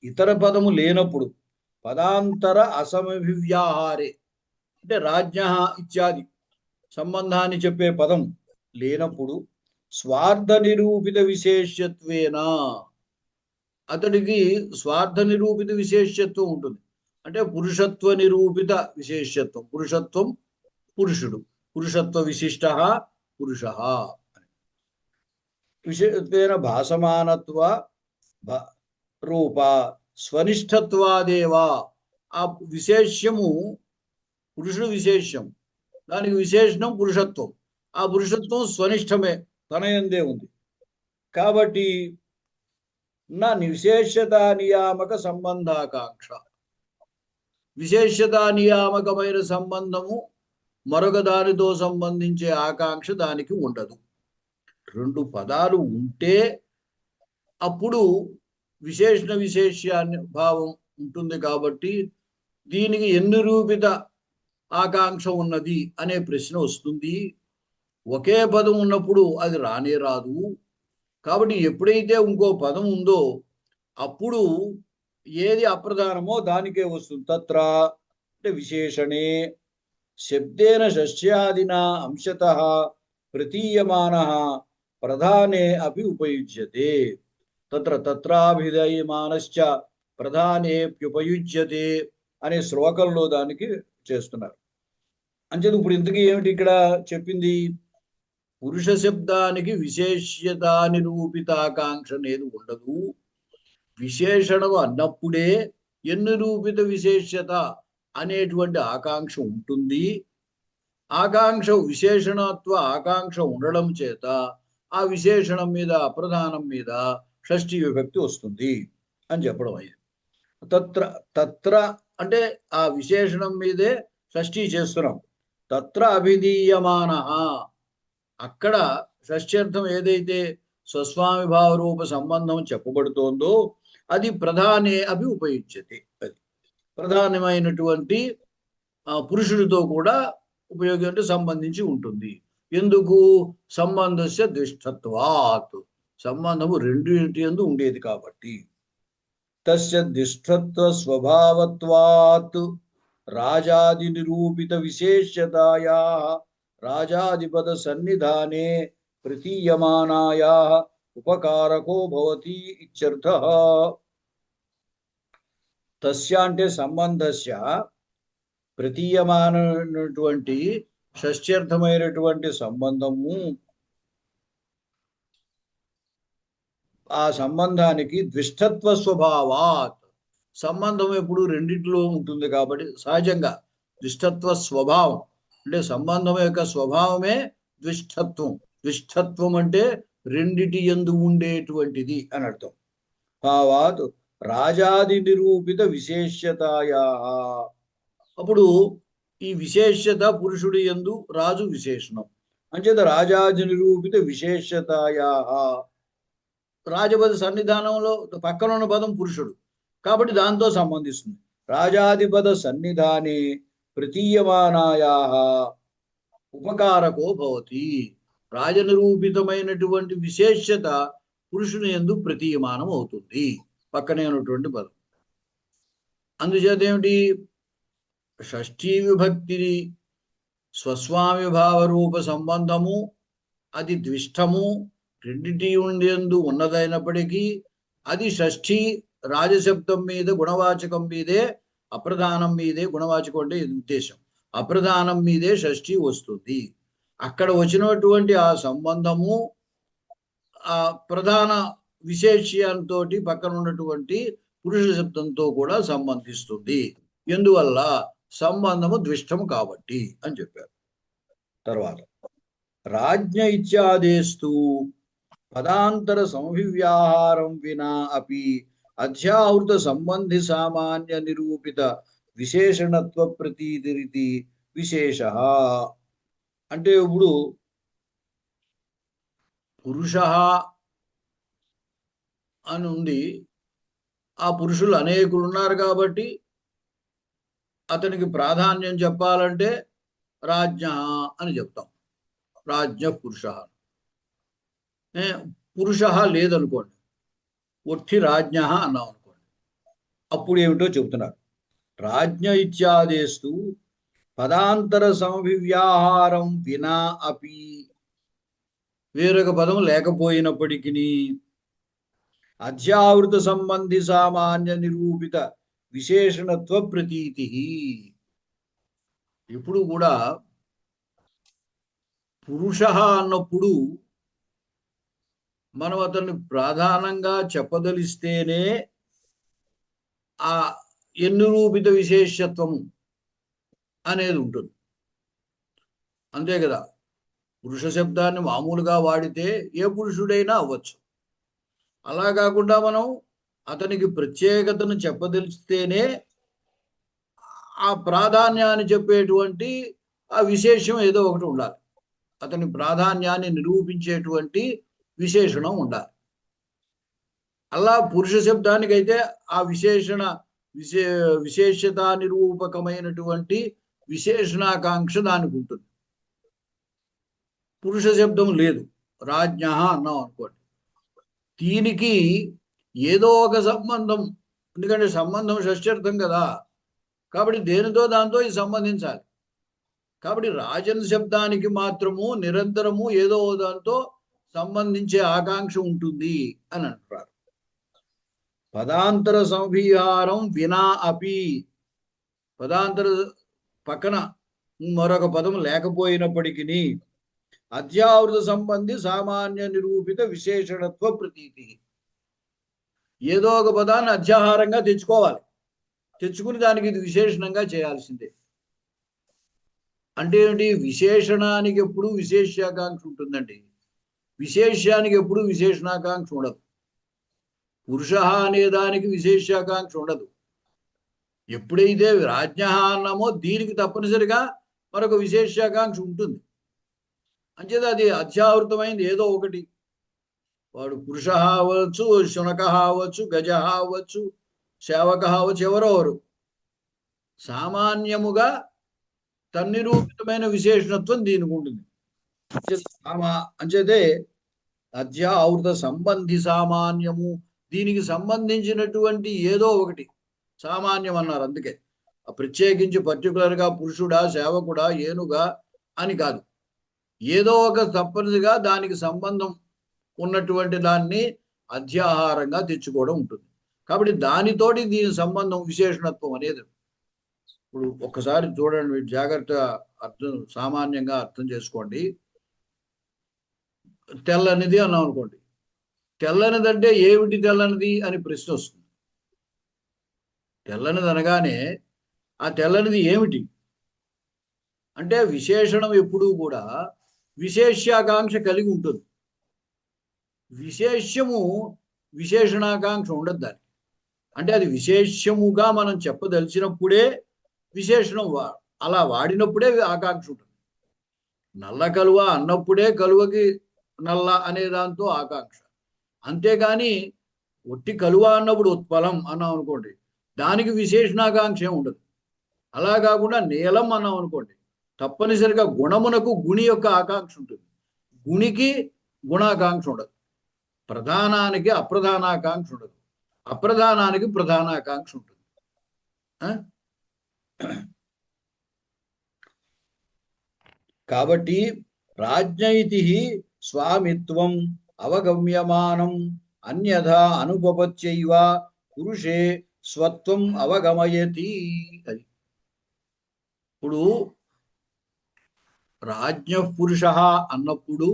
ఇతర పదము లేనప్పుడు పదాంతర అసమవివ్యాహారే అంటే రాజ్ఞ ఇత్యాది సంబంధాన్ని చెప్పే పదం లేనప్పుడు స్వార్థ నిరూపిత విశేషత్వేన అతడికి స్వార్థ నిరూపిత విశేషత్వం ఉంటుంది. అంటే పురుషత్వ నిరూపిత విశేషత్వం, పురుషత్వం పురుషుడు, పురుషత్వ విశిష్ట పురుష విశేషత్వేన భాసమానత్వ రూప స్వనిష్ఠత్వాదేవా ఆ విశేష్యము పురుషుడు విశేష్యం, దానికి విశేషణం పురుషత్వం. ఆ పురుషత్వం స్వనిష్టమే, తన యందే ఉంది. కాబట్టి నా విశేషతా నియామక సంబంధాకాంక్ష, విశేషతా నియామకమైన సంబంధము మరొక దానితో సంబంధించే ఆకాంక్ష దానికి ఉండదు. రెండు పదాలు ఉంటే అప్పుడు విశేషణ విశేష్యాన్ని భావం ఉంటుంది. కాబట్టి దీనికి ఎన్ని రూపిత ఆకాంక్ష ఉన్నది అనే ప్రశ్న వస్తుంది. ఒకే పదం ఉన్నప్పుడు అది రానే రాదు. కాబట్టి ఎప్పుడైతే ఇంకో పదం ఉందో అప్పుడు ఏది అప్రధానమో దానికే వస్తుంది. తత్ర అంటే విశేషణే శబ్దేన షష్ట్యాదిన అంశతః ప్రతీయమానః ప్రధానే అపి ఉపయుజ్యతే. తత్ర తత్రాభిధీయమానశ్చ ప్రధానేప్యుపయుజ్యతే అనే శ్లోకంలో దానికి చేస్తున్నారు. అంచేది ఇప్పుడు ఇంతకీ ఏమిటి ఇక్కడ చెప్పింది? పురుష శబ్దానికి విశేష్యత నిరూపితాకాంక్ష అనేది ఉండదు. విశేషణము అన్నప్పుడే ఎన్నిరూపిత విశేష్యత అనేటువంటి ఆకాంక్ష ఉంటుంది. ఆకాంక్ష విశేషణత్వ ఆకాంక్ష ఉండడం చేత ఆ విశేషణం మీద అప్రధానం మీద షష్ఠీ విభక్తి వస్తుంది అని చెప్పడం అయ్యింది. తత్ర తత్ర అంటే ఆ విశేషణం మీదే షష్ఠీ చేస్తున్నాం. తత్ర అభిధీయమాన అక్కడ షష్ఠ్యర్థం ఏదైతే స్వస్వామి భావ రూప సంబంధం చెప్పబడుతోందో అది ప్రధానే అభి ఉపయుజ్యతే. అది ప్రధానమైనటువంటి పురుషుడితో కూడా ఉపయోగం అంటే సంబంధించి ఉంటుంది. ఎందుకు? సంబంధస్య దిష్టత్వాత్, సంబంధము రెండింటి యందు ఉండేది కాబట్టి. తస్య దిష్టత్వ స్వభావత్వాత్ రాజాది నిరూపిత విశేష్యతాయా రాజాధిపద సన్నిధానే ప్రతీయమానాయా ఉపకారకో భవతి ఇత్యర్థః. తస్య అంటే సంబంధస్య ప్రతీయమానటువంటి షష్ఠ్యర్థమైనటువంటి సంబంధము, ఆ సంబంధానికి ద్విష్టత్వ స్వభావాత్, సంబంధం ఎప్పుడు రెండిట్లో ఉంటుంది కాబట్టి సహజంగా ద్విష్టత్వ స్వభావం అంటే సంబంధం యొక్క స్వభావమే ద్విష్టత్వం. ద్విష్టత్వం అంటే రెండిటి యందు ఉండేటువంటిది అని అర్థం. భావాత్ రాజాది నిరూపిత విశేష్యతాయా, అప్పుడు ఈ విశేషత పురుషుడి యందు రాజు విశేషణం అంచేత రాజాది నిరూపిత విశేషతాయా, రాజపద సన్నిధానంలో పక్కన ఉన్న పదం పురుషుడు కాబట్టి దాంతో సంబంధిస్తుంది. రాజాధిపద సన్నిధానే ప్రతీయమానాయా ఉపకారకో భవతి, రాజనిరూపితమైనటువంటి విశేషత పురుషుని యందు ప్రతీయమానం అవుతుంది పక్కనే ఉన్నటువంటి పదం. అందుచేత ఏమిటి? షష్ఠీ విభక్తిని స్వస్వామి భావ రూప సంబంధము అది ద్విష్టము రెండింటి ఉండేందు ఉన్నదైనప్పటికీ అది షష్ఠీ రాజశబ్దం మీద గుణవాచకం మీదే అప్రధానం మీదే, గుణవాచకం అంటే ఇది ఉద్దేశం, అప్రధానం మీదే షష్ఠీ వస్తుంది. అక్కడ వచ్చినటువంటి ఆ సంబంధము ఆ ప్రధాన విశేష్యంతో పక్కన ఉన్నటువంటి పురుష శబ్దంతో కూడా సంబంధిస్తుంది. ఎందువల్ల? సంబంధము ద్విష్టము కాబట్టి అని చెప్పారు. తర్వాత రాజ్ఞ ఇత్యాదేస్తు పదాంతర సంవివ్యాహారం వినా అపి అధ్యావృత సంబంధి సామాన్య నిరూపిత విశేషణత్వ ప్రతీతిరితి విశేష. అంటే ఇప్పుడు పురుష అని ఉంది, ఆ పురుషులు అనేకులు ఉన్నారు కాబట్టి అతనికి ప్రాధాన్యం చెప్పాలంటే రాజ్ఞ అని చెప్తాం. రాజ్ఞ పురుష. పురుష లేదనుకోండి, ఒట్టి రాజ్ఞ అన్నాం అనుకోండి, అప్పుడు ఏమిటో చెబుతున్నారు. రాజ్ఞ ఇత్యాదేస్తు పదాంతర సంవివ్యాహారం వినా అపి, వేరొక పదం లేకపోయినప్పటికీ అధ్యావృత సంబంధి సామాన్య నిరూపిత విశేషణత్వ ప్రతీతి. ఇప్పుడు కూడా పురుష అన్నప్పుడు మనం అతన్ని ప్రధానంగా చెప్పదలిస్తేనే ఆ ఎన్నిరూపిత విశేషత్వము అనేది ఉంటుంది. అంతే కదా. పురుష శబ్దాన్ని మామూలుగా వాడితే ఏ పురుషుడైనా అవ్వచ్చు. అలా కాకుండా మనం అతనికి ప్రత్యేకతను చెప్పదలిస్తేనే ఆ ప్రాధాన్యాన్ని చెప్పేటువంటి ఆ విశేషం ఏదో ఒకటి ఉండాలి. అతని ప్రాధాన్యాన్ని నిరూపించేటువంటి విశేషణం ఉండాలి. అలా పురుష శబ్దానికైతే ఆ విశేషత నిరూపకమైనటువంటి విశేషణాకాంక్ష దానికి ఉంటుంది. పురుష శబ్దం లేదు, రాజ్ఞ అన్నాం అనుకోండి, దీనికి ఏదో ఒక సంబంధం, ఎందుకంటే సంబంధం షష్ఠ్యర్థం కదా, కాబట్టి దేనితో దాంతో ఇది సంబంధించాలి. కాబట్టి రాజన్ శబ్దానికి మాత్రము నిరంతరము ఏదో దాంతో సంబంధించే ఆకాంక్ష ఉంటుంది అని అంటారు. పదాంతర సంవిహారం వినా అపి, పదాంతర పక్కన మరొక పదం లేకపోయినప్పటికీ అధ్యావృత సంబంధి సామాన్య నిరూపిత విశేషణత్వ ప్రతీతి. ఏదో ఒక పదాన్ని అధ్యాహారంగా తెచ్చుకోవాలి, తెచ్చుకుని దానికి ఇది విశేషణంగా చేయాల్సిందే. అంటే ఏంటి? విశేషణానికి ఎప్పుడు విశేషాకాంక్ష ఉంటుందండి, విశేష్యానికి ఎప్పుడు విశేషణాకాంక్ష ఉండదు. పురుష అనే దానికి విశేషాకాంక్ష ఉండదు. ఎప్పుడైతే రాజ్ఞ అన్నామో దీనికి తప్పనిసరిగా మరొక విశేషాకాంక్ష ఉంటుంది. అంచేది అది అధ్యావృతమైంది ఏదో ఒకటి. వాడు పురుష అవ్వచ్చు, శునక అవ్వచ్చు, గజ అవ్వచ్చు, సేవక అవ్వచ్చు, ఎవరెవరు సామాన్యముగా తన్నిరూపితమైన విశేషణత్వం దీనికి ఉంటుంది. అంచేతే అధ్యావృత సంబంధి సామాన్యము, దీనికి సంబంధించినటువంటి ఏదో ఒకటి సామాన్యం అన్నారు. అందుకే ప్రత్యేకించి పర్టికులర్గా పురుషుడా, సేవకుడా, ఏనుగా అని కాదు, ఏదో ఒక తప్పనిసరిగా దానికి సంబంధం ఉన్నటువంటి దాన్ని అధ్యాహారంగా తెచ్చుకోవడం ఉంటుంది. కాబట్టి దానితోటి దీని సంబంధం విశేషణత్వం అనేది. ఇప్పుడు ఒక్కసారి చూడండి, జాగ్రత్త అర్థం, సామాన్యంగా అర్థం చేసుకోండి. తెల్లనిది అన్నాం అనుకోండి, తెల్లనిది అంటే ఏమిటి తెల్లనిది అని ప్రశ్న వస్తుంది. తెల్లనిది అనగానే ఆ తెల్లనిది ఏమిటి అంటే విశేషణం ఎప్పుడూ కూడా విశేష్యాకాంక్ష కలిగి ఉంటుంది. విశేష్యము విశేషణాకాంక్ష ఉండదు దానికి. అంటే అది విశేష్యముగా మనం చెప్పదలిచినప్పుడే విశేషణం అలా వాడినప్పుడే ఆకాంక్ష ఉంటుంది. నల్ల కలువ అన్నప్పుడే కలువకి నల్ల అనే దాంతో ఆకాంక్ష. అంతేగాని ఒట్టి కలువ అన్నప్పుడు ఉత్పలం అన్నాం అనుకోండి, దానికి విశేషణాకాంక్ష ఉండదు. అలా కాకుండా నీలం అన్నాం అనుకోండి, తప్పనిసరిగా గుణమునకు గుణి యొక్క ఆకాంక్ష ఉంటుంది, గుణికి గుణాకాంక్ష ఉండదు. ప్రధానానికి అప్రధానాకాంక్ష ఉండదు, అప్రధానానికి ప్రధానాకాంక్ష ఉంటుంది. కాబట్టి రాజ్ఞైతి స్వామిత్వం అవగమ్యమానం అన్యథా అనుపపత్యైవ పురుషే స్వత్వం అవగమయతి. అది ఇప్పుడు రాజ్ఞ పురుష అన్నప్పుడు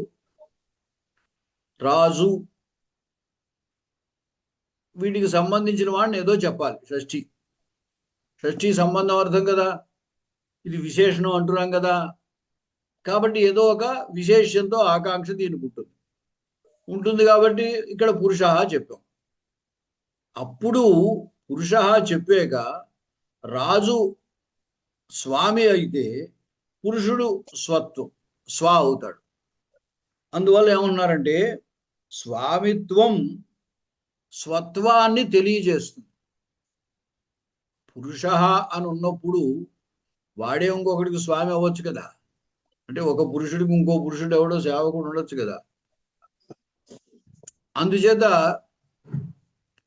రాజు వీటికి సంబంధించిన వాడిని ఏదో చెప్పాలి. షష్ఠి సంబంధం అర్థం కదా, ఇది విశేషణం అంటున్నాం కదా. కాబట్టి ఏదో ఒక విశేషంతో ఆకాంక్ష దీనికి ఉంటుంది కాబట్టి ఇక్కడ పురుష చెప్పాం. అప్పుడు పురుష చెప్పాక రాజు స్వామి అయితే పురుషుడు స్వ అవుతాడు. అందువల్ల ఏమన్నారంటే స్వామిత్వం స్వత్వాన్ని తెలియజేస్తుంది. పురుష అని ఉన్నప్పుడు వాడే ఇంకొకటికి స్వామి అవ్వచ్చు కదా. అంటే ఒక పురుషుడికి ఇంకో పురుషుడు ఎవడో సేవకుడు ఉండొచ్చు కదా. అందుచేత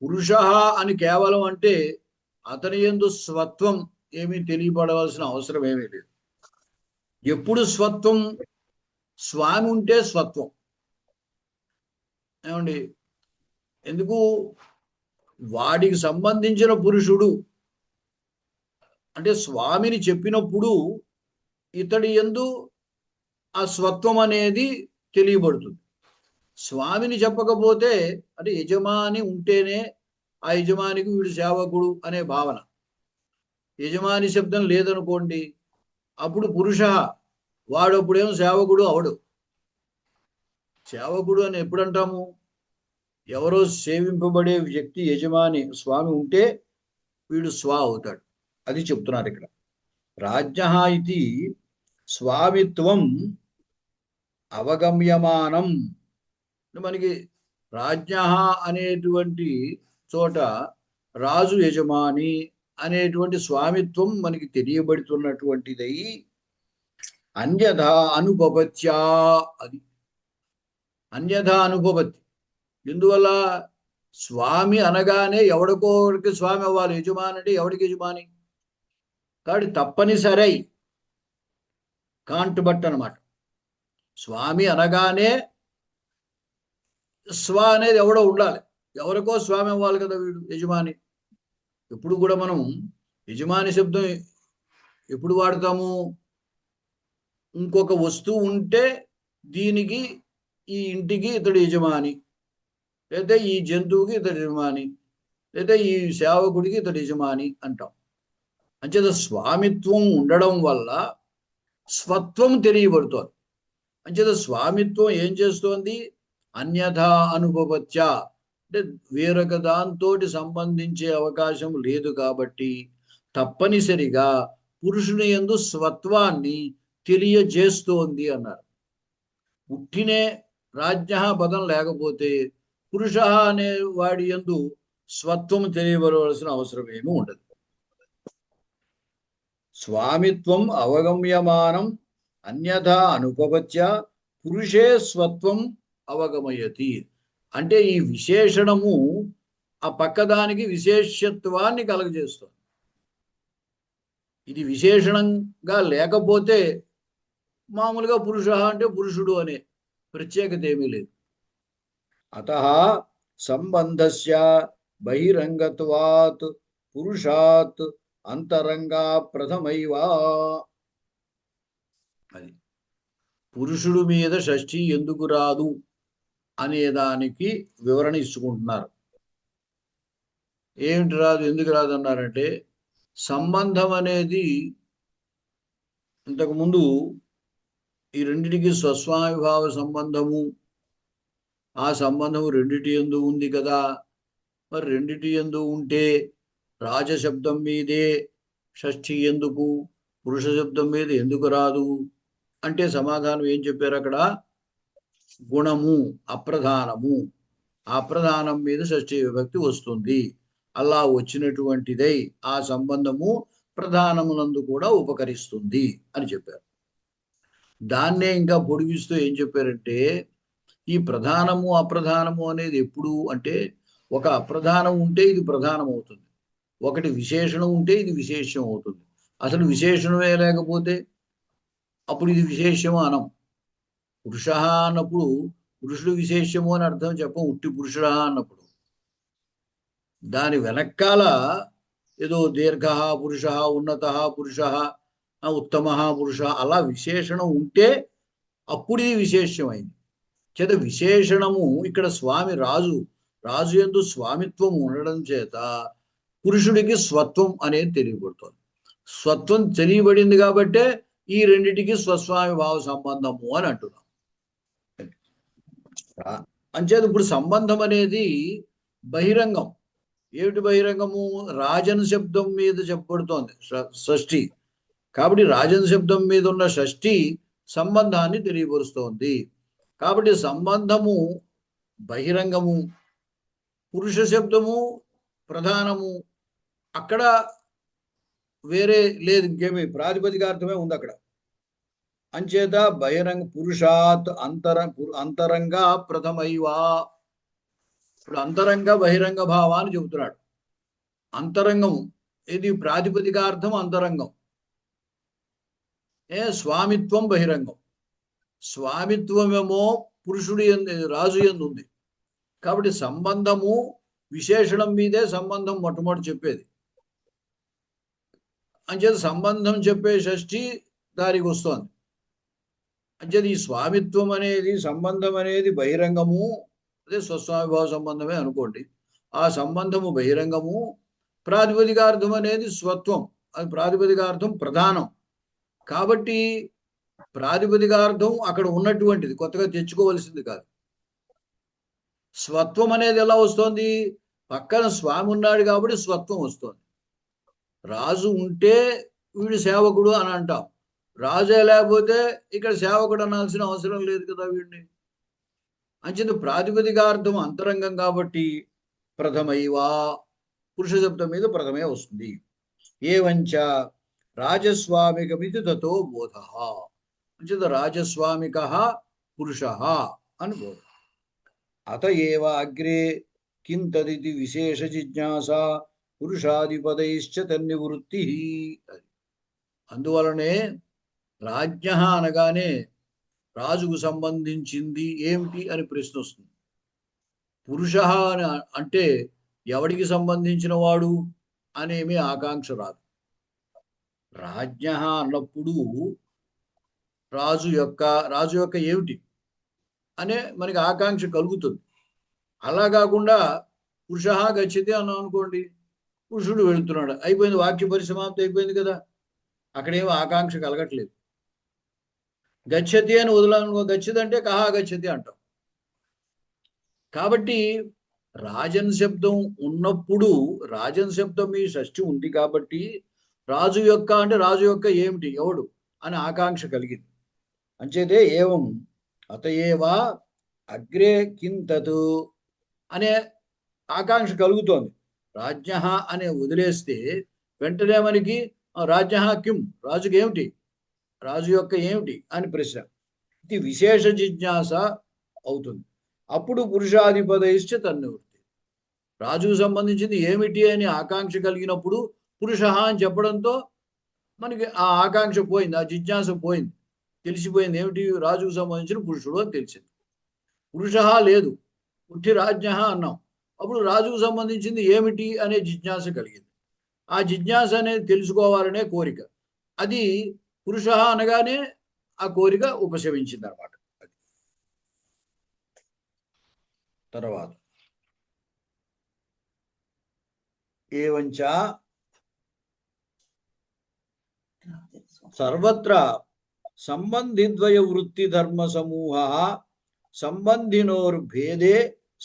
పురుష అని కేవలం అంటే అతని యందు స్వత్వం ఏమీ తెలియపడవలసిన అవసరం ఏమీ లేదు. ఎప్పుడు స్వత్వం? స్వామి ఉంటే స్వత్వం. ఏమండి, ఎందుకు? వాడికి సంబంధించిన పురుషుడు అంటే స్వామిని చెప్పినప్పుడు ఇతడి యందు ఆ స్వత్వం అనేది తెలియబడుతుంది. స్వామిని చెప్పకపోతే అంటే యజమాని ఉంటేనే ఆ యజమానికి వీడు సేవకుడు అనే భావన. యజమాని శబ్దం లేదనుకోండి, అప్పుడు పురుష వాడప్పుడేమో సేవకుడు అవడు. సేవకుడు అని ఎప్పుడు అంటాము? ఎవరో సేవింపబడే వ్యక్తి యజమాని స్వామి ఉంటే వీడు స్వ అవుతాడు. అది చెప్తున్నారు ఇక్కడ. రాజ్ఞ ఇది స్వామిత్వం అవగమ్యమానం. మనకి రాజ్ఞ అనేటువంటి చోట రాజు యజమాని అనేటువంటి స్వామిత్వం మనకి తెలియబడుతున్నటువంటిదై అన్యథా అనుపపత్యా. అది అన్యథా అనుపపత్తి. ఎందువల్ల? స్వామి అనగానే ఎవడికోడికి స్వామి అవ్వాలి. యజమాని అంటే ఎవడికి యజమాని? కాబట్టి తప్పనిసరై కాంట్ బట్ అనమాట. స్వామి అనగానే స్వ అనేది ఎవడో ఉండాలి. ఎవరికో స్వామి అవ్వాలి కదా వీడు యజమాని. ఎప్పుడు కూడా మనం యజమాని శబ్దం ఎప్పుడు వాడతాము? ఇంకొక వస్తువు ఉంటే దీనికి, ఈ ఇంటికి ఇతడు యజమాని, లేదా ఈ జంతువుకి ఇతడు యజమాని, లేదా ఈ సేవకుడికి ఇతడు యజమాని అంటాం. అంచేత స్వామిత్వం ఉండడం వల్ల స్వత్వం తెలియబడుతోంది. అంచేత స్వామిత్వం ఏం చేస్తోంది? అన్యథా అనుభవత్య అంటే వేరొక దాంతో సంబంధించే అవకాశం లేదు కాబట్టి తప్పనిసరిగా పురుషుని యందు స్వత్వాన్ని తెలియజేస్తోంది అన్నారు. పుట్టినే రాజ్ఞ పదం లేకపోతే పురుష అనే వాడి యందు స్వత్వం తెలియబడవలసిన అవసరం ఏమీ ఉండదు. స్వామిత్వం అవగమ్యమానం అన్యథా అనుపపత్య పురుషే స్వత్వం అవగమయతి. అంటే ఈ విశేషణము ఆ పక్కదానికి విశేషత్వాన్ని కలగజేస్తుంది. ఇది విశేషణంగా లేకపోతే మామూలుగా పురుష అంటే పురుషుడు అనే ప్రత్యేకత ఏమీ లేదు. అతః సంబంధస్య బహిరంగత్వాత్ పురుషాత్ అంతరంగా ప్రథమైవా. అది పురుషుడు మీద షష్ఠి ఎందుకు రాదు అనేదానికి వివరణ ఇచ్చుకుంటున్నారు. ఏమిటి రాదు, ఎందుకు రాదు అన్నారంటే సంబంధం అనేది ఇంతకుముందు ఈ రెండిటికి స్వస్వామిభావ సంబంధము, ఆ సంబంధము రెండిటి యందు ఉంది కదా. మరి రెండిటి యందు ఉంటే రాజశబ్దం మీదే షష్ఠి ఎందుకు, పురుష శబ్దం మీద ఎందుకు రాదు అంటే సమాధానం ఏం చెప్పారు అక్కడ? గుణము అప్రధానము, అప్రధానం మీద షష్ఠి విభక్తి వస్తుంది. అలా వచ్చినటువంటిదై ఆ సంబంధము ప్రధానమునందు కూడా ఉపకరిస్తుంది అని చెప్పారు. దాన్నే ఇంకా పొడిగిస్తూ ఏం చెప్పారంటే ఈ ప్రధానము అప్రధానము అనేది ఎప్పుడు అంటే ఒక అప్రధానం ఉంటే ఇది ప్రధానం అవుతుంది, ఒకటి విశేషణం ఉంటే ఇది విశేషం అవుతుంది. అసలు విశేషణమే లేకపోతే అప్పుడు ఇది విశేషము అనం. పురుష అన్నప్పుడు పురుషుడు విశేషము అని అర్థం చెప్పం. ఉట్టి పురుషుడ అన్నప్పుడు దాని వెనకాల ఏదో దీర్ఘ పురుష, ఉన్నత పురుష, ఉత్తమ పురుష అలా విశేషణం ఉంటే అప్పుడు ఇది విశేషమైంది. చేత విశేషణము ఇక్కడ స్వామి రాజు యందు స్వామిత్వం ఉండడం చేత పురుషుడికి స్వత్వం అనేది తెలియబడుతుంది. స్వత్వం తెలియబడింది కాబట్టే ఈ రెండిటికి స్వస్వామి భావ సంబంధము అని అంటున్నాం. అంచేత ఇప్పుడు సంబంధం అనేది బహిరంగం. ఏమిటి బహిరంగము? రాజన్ శబ్దం మీద చెప్పబడుతోంది షష్ఠి. కాబట్టి రాజన్ శబ్దం మీద ఉన్న షష్ఠి సంబంధాన్ని తెలియపరుస్తోంది. కాబట్టి సంబంధము బహిరంగము, పురుష శబ్దము ప్రధానము. అక్కడ వేరే లేదు, ఇంకేమి ప్రాతిపదికార్థమే ఉంది అక్కడ. అంచేత బహిరంగ పురుషాత్ అంతరంగ ప్రథమైవా. ఇప్పుడు అంతరంగ బహిరంగ భావాన్ని చెబుతున్నాడు. అంతరంగము ఇది ప్రాతిపదికార్థం అంతరంగం. స్వామిత్వం బహిరంగం. స్వామిత్వమేమో పురుషుడి రాజు యందు ఉంది. కాబట్టి సంబంధము విశేషణం మీదే సంబంధం మొట్టమొదటి చెప్పేది. అంచేత సంబంధం చెప్పే షష్ఠి దానికి వస్తోంది. అంచేత ఈ స్వామిత్వం అనేది సంబంధం అనేది బహిరంగము, అదే స్వస్వామిభావ సంబంధమే అనుకోండి. ఆ సంబంధము బహిరంగము. ప్రాతిపదికార్థం అనేది స్వత్వం, అది ప్రాతిపదికార్థం ప్రధానం. కాబట్టి ప్రాతిపదికార్థం అక్కడ ఉన్నటువంటిది, కొత్తగా తెచ్చుకోవలసింది కాదు. స్వత్వం అనేది ఎలా వస్తుంది? పక్కన స్వామి ఉన్నాడు కాబట్టి స్వత్వం వస్తుంది. రాజు ఉంటే వీడు సేవకుడు అని అంటాం. రాజే లేకపోతే ఇక్కడ సేవకుడు అనాల్సిన అవసరం లేదు కదా వీడిని. అంచేత ప్రాతిపదికార్థం అంతరంగం కాబట్టి ప్రథమైవా పురుష శబ్దం మీద ప్రథమే వస్తుంది. ఏవంచ రాజస్వామికమితి తతో బోధ. అంచేత రాజస్వామిక పురుష అని బోధ. అత ఏవ అగ్రే కిం తదితి విశేష జిజ్ఞాస పురుషాధిపదైశ్చ తన్నివృత్తి. అందువలనే రాజ్ఞ అనగానే రాజుకు సంబంధించింది ఏమిటి అని ప్రశ్న వస్తుంది. పురుష అని అంటే ఎవడికి సంబంధించిన వాడు అనేమి ఆకాంక్ష రాదు. రాజ్ఞ అన్నప్పుడు రాజు యొక్క ఏమిటి అనే మనకి ఆకాంక్ష కలుగుతుంది. అలా కాకుండా పురుష గచ్చతి అన్నాం అనుకోండి, పురుషుడు వెళుతున్నాడు, అయిపోయింది, వాక్య పరిసమాప్తి అయిపోయింది కదా, అక్కడేమో ఆకాంక్ష కలగట్లేదు. గచ్చతి అని వదలనుకో, గచ్చతి అంటే కహా గచ్చతి అంటాం. కాబట్టి రాజన్ శబ్దం ఉన్నప్పుడు రాజన్ శబ్దం ఈ షష్ఠి ఉంది కాబట్టి రాజు యొక్క అంటే రాజు యొక్క ఏమిటి, ఎవడు అని ఆకాంక్ష కలిగింది. అంచేతే ఏవం అతయేవా అగ్రే కింతతు అనే ఆకాంక్ష కలుగుతోంది. రాజ్ఞ అనే వదిలేస్తే వెంటనే మనకి రాజ్ఞ కిం, రాజుకి ఏమిటి, రాజు యొక్క ఏమిటి అని ప్రశ్న. ఇది విశేష జిజ్ఞాస అవుతుంది. అప్పుడు పురుషాధిపదైశ్చ తన్నివృత్తి. రాజుకు సంబంధించింది ఏమిటి అని ఆకాంక్ష కలిగినప్పుడు పురుష అని చెప్పడంతో మనకి ఆ ఆకాంక్ష పోయింది, ఆ జిజ్ఞాస పోయింది, తెలిసిపోయింది ఏమిటి, రాజుకు సంబంధించిన పురుషుడు అని తెలిసింది. పురుష లేదు, పుట్టి రాజ్ఞ అన్నాం. అప్పుడు రాజుకు సంబంధించింది ఏమిటి అనే జిజ్ఞాస కలిగింది. ఆ జిజ్ఞాస అనేది తెలుసుకోవాలనే కోరిక, అది పురుష అనగానే ఆ కోరిక ఉపశమించింది అన్నమాట. తర్వాత ఏవంచ సర్వత్ర సంబంధిద్వయ వృత్తి ధర్మ సమూహ సంబంధినోర్భేదే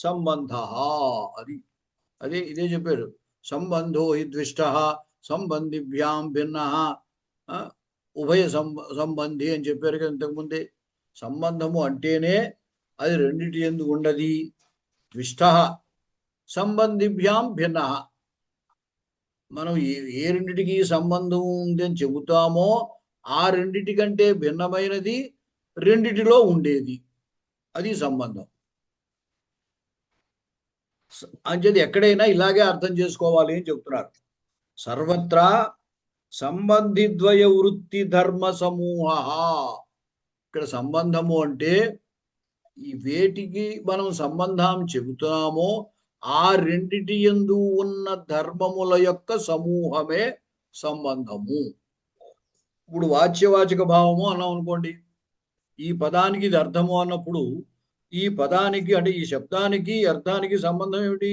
సంబంధ. అదే ఇదే చెప్పారు. సంబంధో హి ద్విష్ట సంబంధిభ్యాం భిన్న ఉభయ సంబంధి అని చెప్పారు కదా ఇంతకుముందే. సంబంధము అంటేనే అది రెండిటి యందు ఉండది. ద్విష్ట సంబంధిభ్యాం భిన్న, మనం ఏ రెండిటికి సంబంధం ఉంది అని చెబుతామో ఆ రెండిటి కంటే భిన్నమైనది రెండిటిలో ఉండేది, అది సంబంధం. అంచేది ఎక్కడైనా ఇలాగే అర్థం చేసుకోవాలి అని చెప్తున్నారు. సర్వత్రా సంబంధిద్వయ వృత్తి ధర్మ సమూహ. ఇక్కడ సంబంధము అంటే ఈ వేటికి మనం సంబంధం చెబుతున్నామో ఆ రెండిటి యందు ఉన్న ధర్మముల యొక్క సమూహమే సంబంధము. ఇప్పుడు వాచ్యవాచక భావము అన్నాం అనుకోండి, ఈ పదానికి ఇది అర్థము అన్నప్పుడు ఈ పదానికి అంటే ఈ శబ్దానికి అర్థానికి సంబంధం ఏమిటి?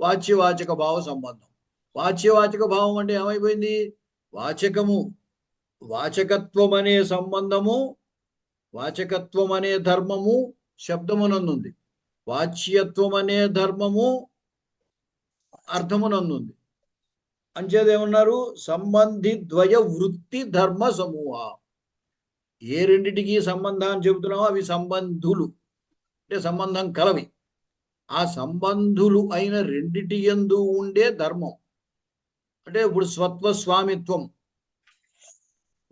వాచ్యవాచక భావ సంబంధం. వాచ్యవాచక భావం అంటే ఏమైపోయింది? వాచకము, వాచకత్వం అనే సంబంధము, వాచకత్వం అనే ధర్మము శబ్దమునందుంది, వాచ్యత్వం అనే ధర్మము అర్థమునందుంది. అంచేదేమన్నారు? సంబంధి ద్వయ వృత్తి ధర్మ సమూహ. ఏ రెండిటికి సంబంధాన్ని చెబుతున్నామో అవి సంబంధులు, అంటే సంబంధం కలవి. ఆ సంబంధులు అయిన రెండిటి యందు ఉండే ధర్మం అంటే ఇప్పుడు స్వత్వస్వామిత్వం,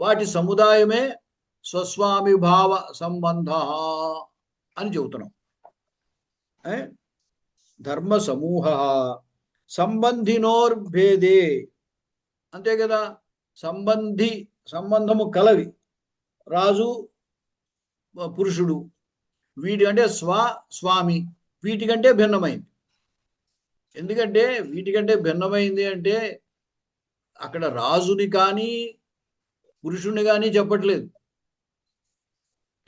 వాటి సముదాయమే స్వస్వామి భావ సంబంధ అని చెబుతున్నాం. ధర్మ సమూహ సంబంధినోర్భేదే, అంతే కదా. సంబంధి, సంబంధము కలవి, రాజు పురుషుడు, వీటి అంటే స్వామి వీటికంటే భిన్నమైంది. ఎందుకంటే వీటికంటే భిన్నమైంది అంటే అక్కడ రాజుని కానీ పురుషుని కానీ చెప్పట్లేదు,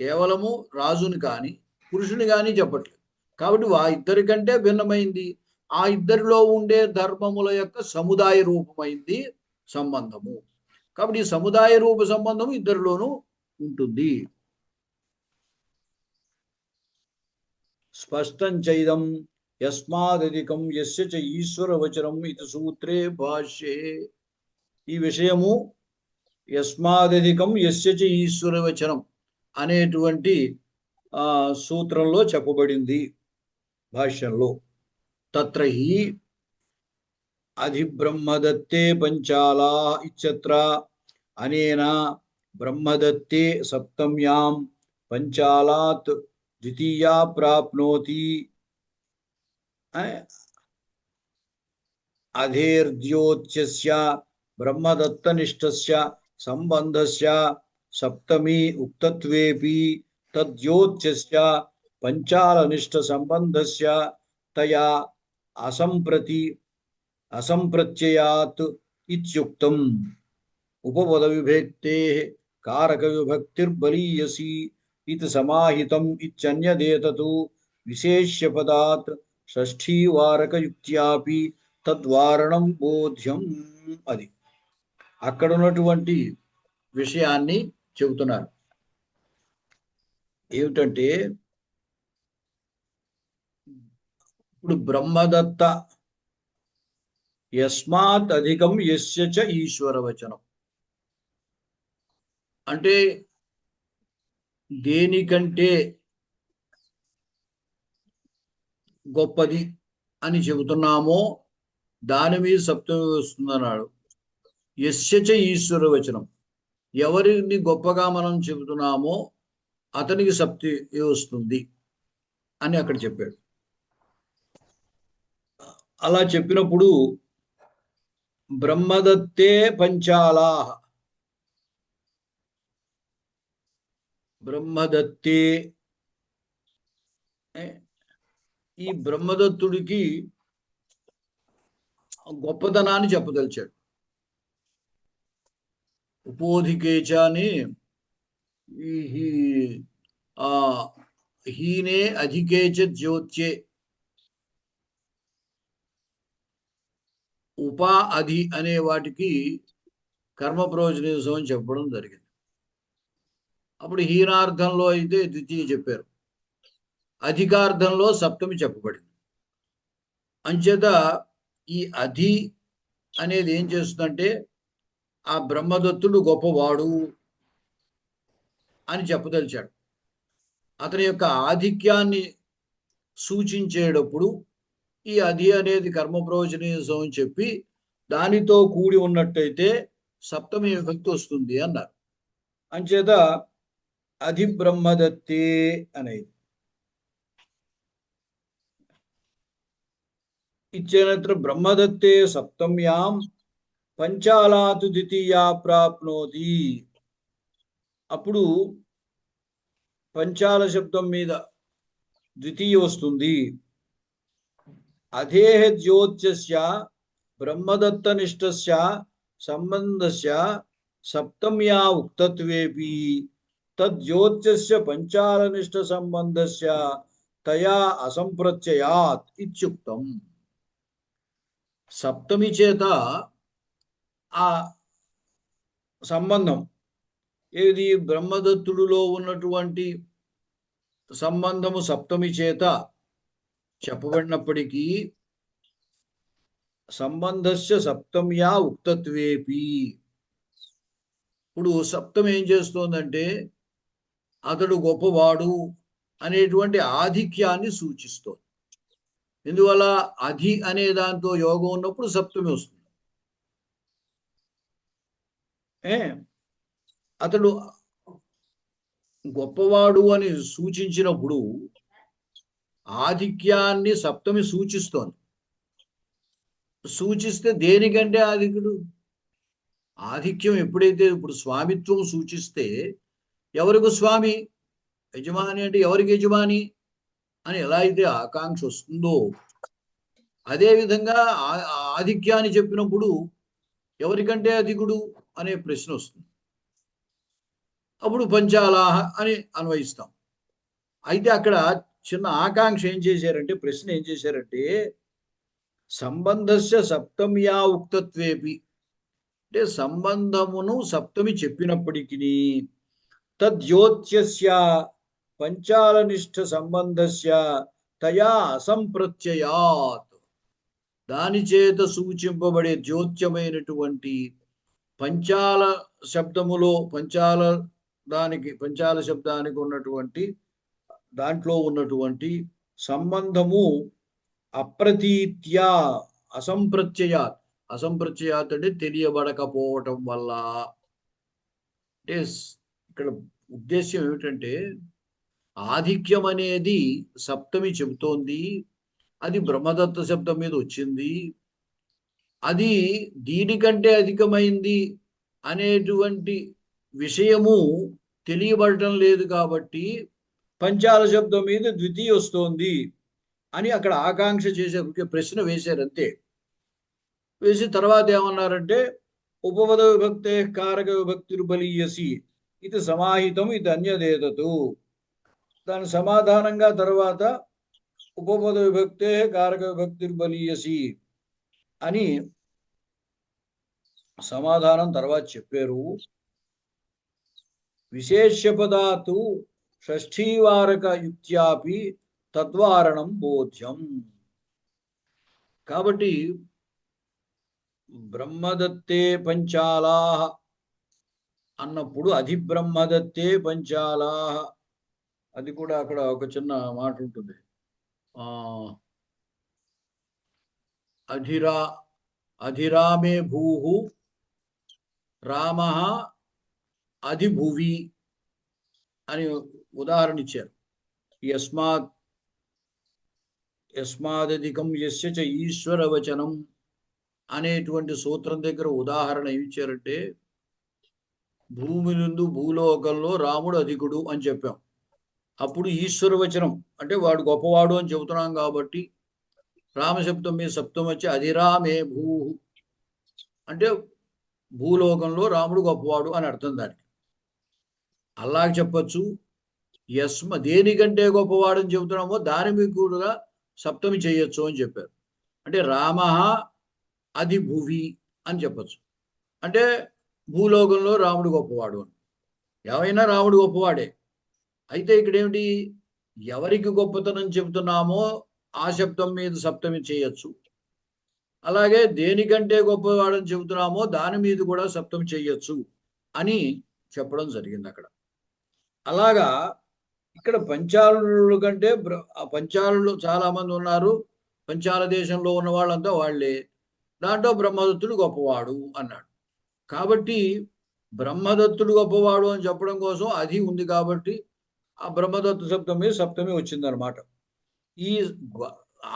కేవలము రాజుని కానీ పురుషుని కానీ చెప్పట్లేదు. కాబట్టి ఆ ఇద్దరి కంటే భిన్నమైంది, ఆ ఇద్దరిలో ఉండే ధర్మముల యొక్క సముదాయ రూపమైంది సంబంధము. కాబట్టి ఈ సముదాయ రూప సంబంధం ఇద్దరిలోనూ ఉంటుంది. స్పష్టం చైదం యస్మాదధికం యస్య చ ఈశ్వర వచనం ఇది సూత్రే భాష్యే. ఈ విషయము యస్మాదధికం యస్య చ ఈశ్వర వచనం అనేటువంటి సూత్రంలో చెప్పబడింది భాష్యంలో. తత్ర హి అధిబ్రహ్మదత్తే పంచాలా ఇత్యత్ర అనేన బ్రహ్మదత్తే సప్తమ్యాం పంచాలాత్ ద్వితీయా ప్రాప్నోతి అధేర్ద్యోత్స్య బ్రహ్మదత్తనిష్టస్య సంబంధస్య సప్తమి ఉక్తత్వేపి తద్యోత్స్య పంచాలనిష్ట సంబంధస్య తయా అసంప్రత్యయాత్ ఇత్యుక్తం. ఉపపద విభక్తే కారక విభక్తిర్బలీయసి ఇది సమాహితం ఇత్యన్యదేతతు విశేష్యపదాత్ షష్ఠీవారకయుక్త్యాపి తద్వారణం బోధ్యం. అది అక్కడ ఉన్నటువంటి విషయాన్ని చెబుతున్నారు. ఏమిటంటే ఇప్పుడు బ్రహ్మదత్త యస్మాత్ అధికం యస్య చ ఈశ్వర వచనం అంటే దేనికంటే గొప్పది అని చెబుతున్నామో దాని మీద సప్తమి వస్తుందన్నాడు. యస్య చ ఈశ్వర వచనం, ఎవరిని గొప్పగా మనం చెబుతున్నామో అతనికి సప్తమి వస్తుంది అని అక్కడ చెప్పాడు. అలా చెప్పినప్పుడు బ్రహ్మదత్తే పంచాలా, బ్రహ్మదత్తే ఈ బ్రహ్మదత్తుడికి గొప్పతనాన్ని చెప్పదలిచాడు. ఉపోధికేచ అని హీనే అధికేచ జ్యోత్యే ఉపా అధి అనే వాటికి కర్మ ప్రయోజనం అని చెప్పడం జరిగింది. అప్పుడు హీనార్థంలో అయితే ద్వితీయ చెప్పారు, అధికార్థంలో సప్తమి చెప్పబడింది. అంచేత ఈ అధి అనేది ఏం చేస్తుందంటే ఆ బ్రహ్మదత్తుడు గొప్పవాడు అని చెప్పదలిచాడు. అతని యొక్క ఆధిక్యాన్ని సూచించేటప్పుడు ఈ అధి అనేది కర్మ ప్రయోజనీయం అని చెప్పి దానితో కూడి ఉన్నట్టయితే సప్తమి విభక్తి వస్తుంది అన్నారు. అంచేత అధి బ్రహ్మదత్తే అనేది ఇచ్చేనత్ర బ్రహ్మదత్తే సప్తమ్యాం పంచాలాతు ద్వితీయా ప్రాప్నోతి. అప్పుడు పంచాల శబ్దం మీద ద్వితీయ వస్తుంది. అధేహ జ్యోత్స్య బ్రహ్మదత్తనిష్టస్య సంబంధస్య సప్తమ్యా ఉక్తత్వేపి తద్యోత్స్య పంచాలనిష్ట సంబంధస్య తయా అసంప్రత్యయాత్ ఇత్యుక్తం. సప్తమి చేత ఆ సంబంధం ఏది బ్రహ్మదత్తుడిలో ఉన్నటువంటి సంబంధము సప్తమి చేత చెప్పబడినప్పటికీ సంబంధస్య సప్తమ్యా ఉక్తత్వేపి, ఇప్పుడు సప్తమి ఏం చేస్తోందంటే అతడు గొప్పవాడు అనేటువంటి ఆధిక్యాన్ని సూచిస్తోంది. ఎందువల్ల అధి అనే దాంతో యోగం ఉన్నప్పుడు సప్తమి వస్తుంది. అతడు గొప్పవాడు అని సూచించినప్పుడు ఆధిక్యాన్ని సప్తమి సూచిస్తోంది. సూచిస్తే దేనికంటే ఆధికుడు? ఆధిక్యం ఎప్పుడైతే ఇప్పుడు స్వామిత్వం సూచిస్తే ఎవరికి స్వామి, యజమాని అంటే ఎవరికి యజమాని అని ఎలా అయితే ఆకాంక్ష వస్తుందో అదేవిధంగా ఆధిక్యాన్ని చెప్పినప్పుడు ఎవరికంటే అధికుడు అనే ప్రశ్న వస్తుంది. అప్పుడు పంచాలాహ అని అన్వయిస్తాం. అయితే అక్కడ చిన్న ఆకాంక్ష ఏం చేశారంటే, ప్రశ్న ఏం చేశారంటే సంబంధస్య సప్తమ్యా ఉక్తత్వేపి, అంటే సంబంధమును సప్తమి చెప్పినప్పటికీ తద్యోత్స్య పంచాలనిష్ట సంబంధస్య తయా అసంప్రత్యయాత్, దాని చేత సూచింపబడే జ్యోత్యమైనటువంటి పంచాల శబ్దములో పంచాల శబ్దానికి ఉన్నటువంటి దాంట్లో ఉన్నటువంటి సంబంధము అప్రతీత్యా అసంప్రత్యయాత్. అసంప్రత్యయాత్ అంటే తెలియబడకపోవటం వల్ల. అంటే ఇక్కడ ఉద్దేశ్యం ఏమిటంటే ఆధిక్యం అనేది సప్తమి చెబుతోంది, అది బ్రహ్మదత్త శబ్దం మీద వచ్చింది, అది దీనికంటే అధికమైంది అనేటువంటి విషయము తెలియబడటం లేదు కాబట్టి పంచాల శబ్దం మీద ద్వితీయ వస్తోంది అని అక్కడ ఆకాంక్ష చేశారు, ప్రశ్న వేశారు అంతే. వేసి తర్వాత ఏమన్నారంటే ఉపపద విభక్తే కారక విభక్తిర్బలీయసి ఇది సమాహితం ఇది అన్యదేతు. దాని సమాధానంగా తర్వాత ఉపపద విభక్తే కారక విభక్తిర్బలీయసి అని సమాధానం తర్వాత చెప్పారు. విశేష్యపదాతు షష్ఠీవారక యుక్త్యాపి తద్వారణం బోధ్యం. కాబట్టి బ్రహ్మదత్తే పంచాలాహ అన్నప్పుడు అధిబ్రహ్మదత్తే పంచాలాహ, అది కూడా అక్కడ ఒక చిన్న మాట ఉంటుంది. అధిరామే భూహు రామ అధిభువి అని ఉదాహరణ ఇచ్చారు. యస్మాదధికం యస్య చ ఈశ్వర వచనం అనేటువంటి సూత్రం దగ్గర ఉదాహరణ ఏమి ఇచ్చారంటే భూమి నుండి భూలోకంలో రాముడు అధికుడు అని చెప్పాం. అప్పుడు ఈశ్వర వచనం అంటే వాడు గొప్పవాడు అని చెబుతున్నాం కాబట్టి రామశబ్దం మీద సప్తం వచ్చి అధిరామే భూ అంటే భూలోకంలో రాముడు గొప్పవాడు అని అర్థం. దానికి అలాగే చెప్పచ్చు. దేనికంటే గొప్పవాడు అని చెబుతున్నామో దాని మీద కూడా సప్తమి చేయొచ్చు అని చెప్పారు. అంటే రామ అది భువి అని చెప్పచ్చు. అంటే భూలోకంలో రాముడు గొప్పవాడు అని. ఏమైనా రాముడు గొప్పవాడే. అయితే ఇక్కడ ఏమిటి, ఎవరికి గొప్పతనం చెబుతున్నామో ఆ శబ్దం మీద సప్తమి చేయొచ్చు. అలాగే దేనికంటే గొప్పవాడని చెబుతున్నామో దాని మీద కూడా సప్తమి చేయొచ్చు అని చెప్పడం జరిగింది అక్కడ. అలాగా ఇక్కడ పంచాలుల కంటే పంచాలు చాలా మంది ఉన్నారు, పంచాల దేశంలో ఉన్న వాళ్ళంతా వాళ్ళే, దాంట్లో బ్రహ్మదత్తుడు గొప్పవాడు అన్నాడు. కాబట్టి బ్రహ్మదత్తుడు గొప్పవాడు అని చెప్పడం కోసం అది ఉంది కాబట్టి ఆ బ్రహ్మదత్త శబ్దం మీద సప్తమి వచ్చిందనమాట. ఈ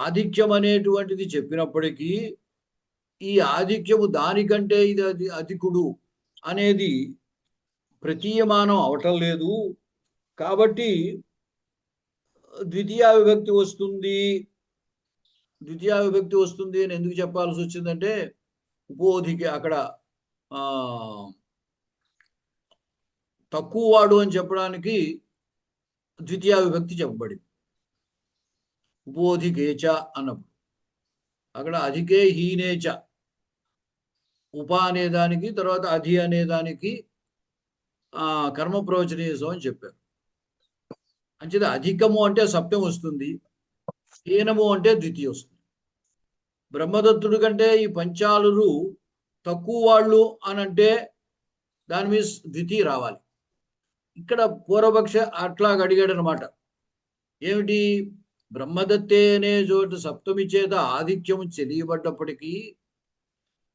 ఆధిక్యం అనేటువంటిది చెప్పినప్పటికీ ఈ ఆధిక్యము దానికంటే ఇది అధికుడు అనేది ప్రతీయమానం అవటం లేదు కాబట్టి ద్వితీయ విభక్తి వస్తుంది. ద్వితీయ విభక్తి వస్తుంది అని ఎందుకు చెప్పాల్సి వచ్చిందంటే ఉపోధికి అక్కడ తక్కువ వాడు అని చెప్పడానికి ద్వితీయ విభక్తి చెప్పబడింది. ఉపోధికేచ అన్నప్పుడు అక్కడ అధికే హీనేచ ఉప అనేదానికి తర్వాత అధి అనేదానికి కర్మ ప్రవచనీయసం అని చెప్పారు. అంచేది అధికము అంటే సప్తం వస్తుంది, హీనము అంటే ద్వితీయ వస్తుంది. బ్రహ్మదత్తుడి కంటే ఈ పంచాలురు తక్కువ వాళ్ళు అని అంటే దాని మీద ద్వితీయ రావాలి. ఇక్కడ పూర్వపక్ష అట్లాగ అడిగాడు అనమాట. ఏమిటి, బ్రహ్మదత్తే అనే చోటు సప్తమి చేత ఆధిక్యము తెలియబడ్డప్పటికీ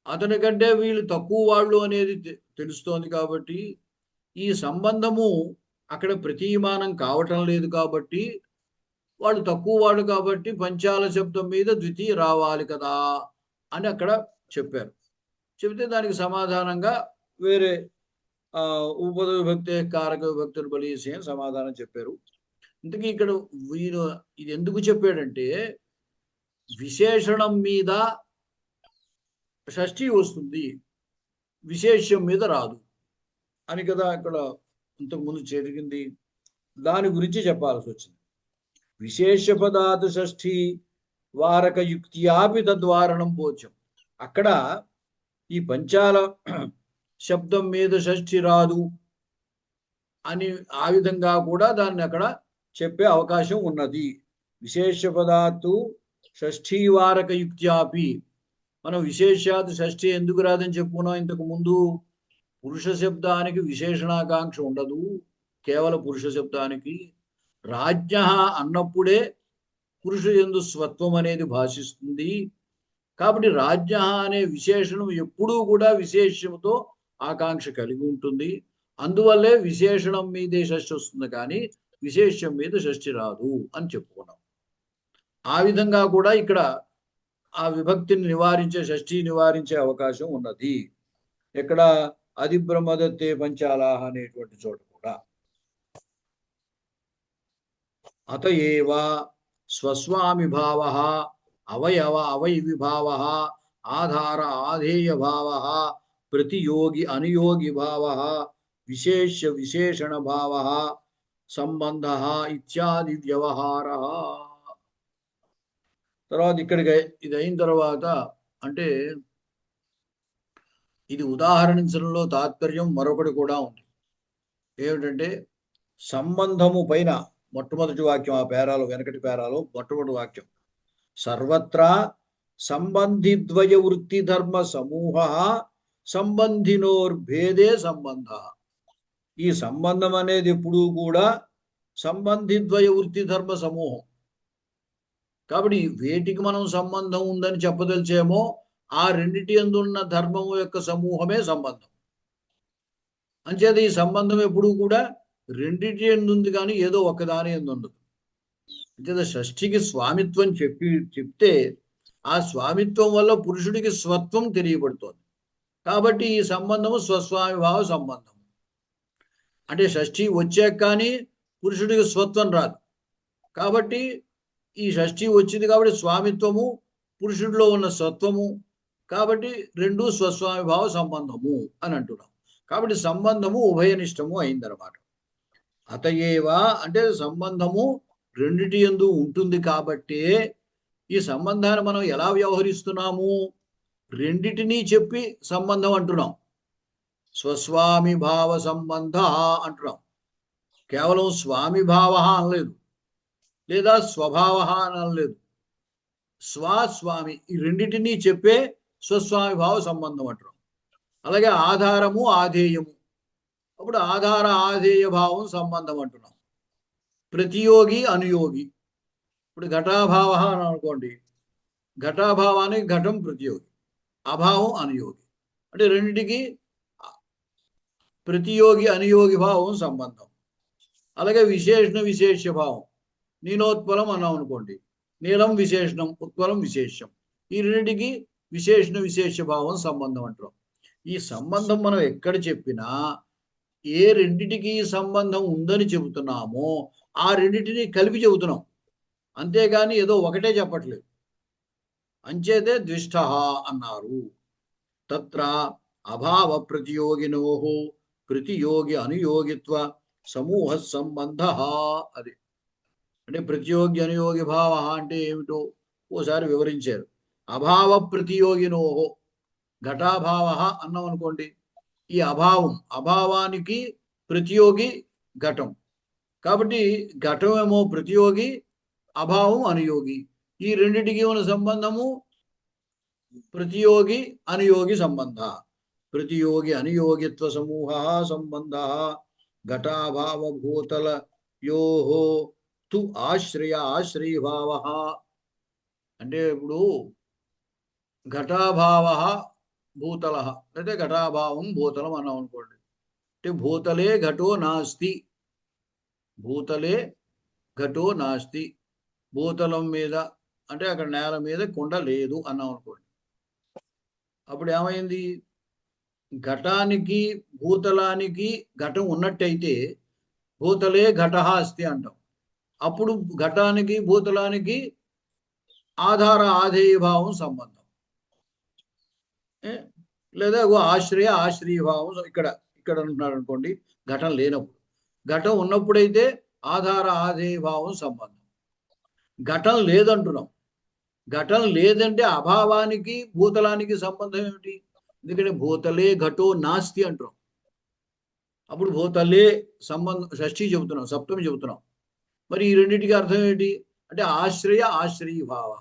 అతని కంటే వీళ్ళు తక్కువ వాళ్ళు అనేది తెలుస్తోంది. కాబట్టి ఈ సంబంధము అక్కడ ప్రతీయమానం కావటం లేదు. కాబట్టి వాళ్ళు తక్కువ వాళ్ళు కాబట్టి పంచాల శబ్దం మీద ద్వితీయ రావాలి కదా అని అక్కడ చెప్పారు. చెబితే దానికి సమాధానంగా వేరే ఉపద విభక్తి కారక విభక్తులు బలిసి అని సమాధానం చెప్పారు. ఇంతకీ ఇక్కడ వీరు ఇది ఎందుకు చెప్పాడంటే విశేషణం మీద షష్ఠి వస్తుంది, విశేషం మీద రాదు అని కదా ఇక్కడ ఇంతకుముందు జరిగింది. దాని గురించి చెప్పాల్సి వచ్చింది. విశేష పదార్థ షష్ఠి వారక యుక్త్యాపి తద్వారణం పోచం. అక్కడ ఈ పంచాల శబ్దం మీద షష్ఠి రాదు అని ఆ విధంగా కూడా దాన్ని అక్కడ చెప్పే అవకాశం ఉన్నది. విశేష పదార్థు షష్ఠీ వారక యుక్త్యాపి. మనం విశేషాత్ షష్ఠి ఎందుకు రాదని చెప్పుకున్నాం ఇంతకు ముందు. పురుష శబ్దానికి విశేషణాకాంక్ష ఉండదు, కేవల పురుష శబ్దానికి. రాజ్ఞ అన్నప్పుడే పురుషయందు స్వత్వం అనేది భాషిస్తుంది. కాబట్టి రాజ్ఞ అనే విశేషణం ఎప్పుడూ కూడా విశేషంతో ఆకాంక్ష కలిగి ఉంటుంది. అందువల్లే విశేషణం మీదే షష్ఠి వస్తుంది, కానీ విశేషం మీద షష్ఠి రాదు అని చెప్పుకున్నాం. ఆ విధంగా కూడా ఇక్కడ ఆ విభక్తిని నివారించే, షష్ఠి నివారించే అవకాశం ఉన్నది. ఇక్కడ అధిబ్రహ్మదత్తే పంచాలాహ అనేటువంటి చోట కూడా. అత ఏవ స్వస్వామి భావ అవయవ అవయవి భావ ఆధార ఆధేయ భావ ప్రతియోగి అనుయోగి భావ విశేష విశేషణ భావ సంబంధ ఇత్యాది వ్యవహార. తర్వాత ఇక్కడికి ఇది అయిన తర్వాత అంటే ఇది ఉదాహరణించడంలో తాత్పర్యం మరొకటి కూడా ఉంది. ఏమిటంటే సంబంధము పైన మొట్టమొదటి వాక్యం, ఆ పేరాలో వెనకటి పేరాలో మొట్టమొదటి వాక్యం, సర్వత్రా సంబంధిద్వయ వృత్తి ధర్మ సమూహ సంబంధినోర్భేదే సంబంధ. ఈ సంబంధం అనేది ఎప్పుడూ కూడా సంబంధిద్వయ వృత్తి ధర్మ సమూహం. కాబట్టి వేటికి మనం సంబంధం ఉందని చెప్పదలిచేమో ఆ రెండిటి అందున్న ధర్మము యొక్క సమూహమే సంబంధం. అంచేత ఈ సంబంధం ఎప్పుడూ కూడా రెండిటి ఎందుంది, కానీ ఏదో ఒకదాని ఎందు ఉండదు. అంచేత షష్ఠికి స్వామిత్వం చెప్తే ఆ స్వామిత్వం వల్ల పురుషుడికి స్వత్వం తెలియబడుతోంది. కాబట్టి ఈ సంబంధము స్వస్వామి భావ సంబంధం. అంటే షష్ఠి వచ్చాక కానీ పురుషుడికి స్వత్వం రాదు. కాబట్టి ఈ షష్ఠి వచ్చింది కాబట్టి స్వామిత్వము పురుషుడిలో ఉన్న స్వత్వము, కాబట్టి రెండు స్వస్వామి భావ సంబంధము అని అంటున్నాం. కాబట్టి సంబంధము ఉభయనిష్టము అయిందనమాట. అతయేవా అంటే సంబంధము రెండిటి యందు ఉంటుంది. కాబట్టి ఈ సంబంధాన్ని మనం ఎలా వ్యవహరిస్తున్నాము, రెండిటినీ చెప్పి సంబంధం అంటున్నాం. స్వస్వామి భావ సంబంధ అంటున్నాం. కేవలం స్వామి భావ అనలేదు, లేదా స్వభావ అని అనలేదు. స్వామి ఈ రెండిటినీ చెప్పే స్వస్వామి భావ సంబంధం అంటున్నాం. అలాగే ఆధారము ఆధేయము, అప్పుడు ఆధార ఆధేయ భావం సంబంధం అంటున్నాం. ప్రతియోగి అనుయోగి, ఇప్పుడు ఘటాభావ అని అనుకోండి, ఘటాభావానికి ఘటం ప్రతియోగి, అభావం అనుయోగి. అంటే రెండింటికి ప్రతియోగి అనుయోగి భావం సంబంధం. అలాగే విశేషణ విశేష భావం, నీలోత్పలం అన్నాం అనుకోండి, నీలం విశేషణం, ఉత్పలం విశేషం. ఈ రెండింటికి విశేషణ విశేష భావం సంబంధం అంటాం. ఈ సంబంధం మనం ఎక్కడ చెప్పినా ఏ రెండిటికి సంబంధం ఉందని చెబుతున్నామో ఆ రెండింటిని కలిపి చెబుతున్నాం, అంతేగాని ఏదో ఒకటే చెప్పట్లేదు. అంచేతే ద్విష్ట అన్నారు. తత్ర అభావ ప్రతియోగినో ప్రతియోగి అనుయోగిత్వ సమూహ సంబంధ. అది అంటే ప్రతియోగి అనుయోగి భావ అంటే ఏమిటో ఓసారి వివరించారు. అభావ ప్రతియోగినోహో ఘటాభావ అన్నాం అనుకోండి. ఈ అభావానికి ప్రతియోగి ఘటం. కాబట్టి ఘటమేమో ప్రతియోగి, అభావం అనుయోగి. ఈ రెండింటికి ఉన్న సంబంధము ప్రతియోగి అనుయోగి సంబంధ. ప్రతియోగి అనుయోగిత్వ సమూహ సంబంధ ఘటాభావ భూతల యోహో తు ఆశ్రయ ఆశ్రయీభావ. అంటే ఇప్పుడు ఘటాభావ భూతల అంటే ఘటాభావం భూతలం అన్నాం అనుకోండి. అంటే భూతలే ఘటో నాస్తి, భూతలే ఘటో నాస్తి, భూతలం మీద అంటే అక్కడ నేల మీద కుండ లేదు అన్నాం అనుకోండి. అప్పుడు ఏమైంది? ఘటానికి భూతలానికి ఘటం ఉన్నట్టయితే భూతలే ఘటః అస్తి అంటాం. అప్పుడు ఘటానికి భూతలానికి ఆధార ఆధేయభావం సంబంధం, లేదా ఆశ్రయ ఆశ్రయభావం. ఇక్కడ ఇక్కడ అంటున్నారు అనుకోండి, ఘటం లేనప్పుడు. ఘటం ఉన్నప్పుడైతే ఆధార ఆధేయభావం సంబంధం. ఘటం లేదంటున్నాం. ఘటం లేదంటే అభావానికి భూతలానికి సంబంధం ఏమిటి? ఎందుకంటే భూతలే ఘటో నాస్తి అంటున్నాం. అప్పుడు భూతలే సంబంధం షష్ఠి చెబుతున్నాం, సప్తమి చెబుతున్నాం. మరి ఈ రెండింటికి అర్థం ఏంటి అంటే ఆశ్రయ ఆశ్రయీభావ.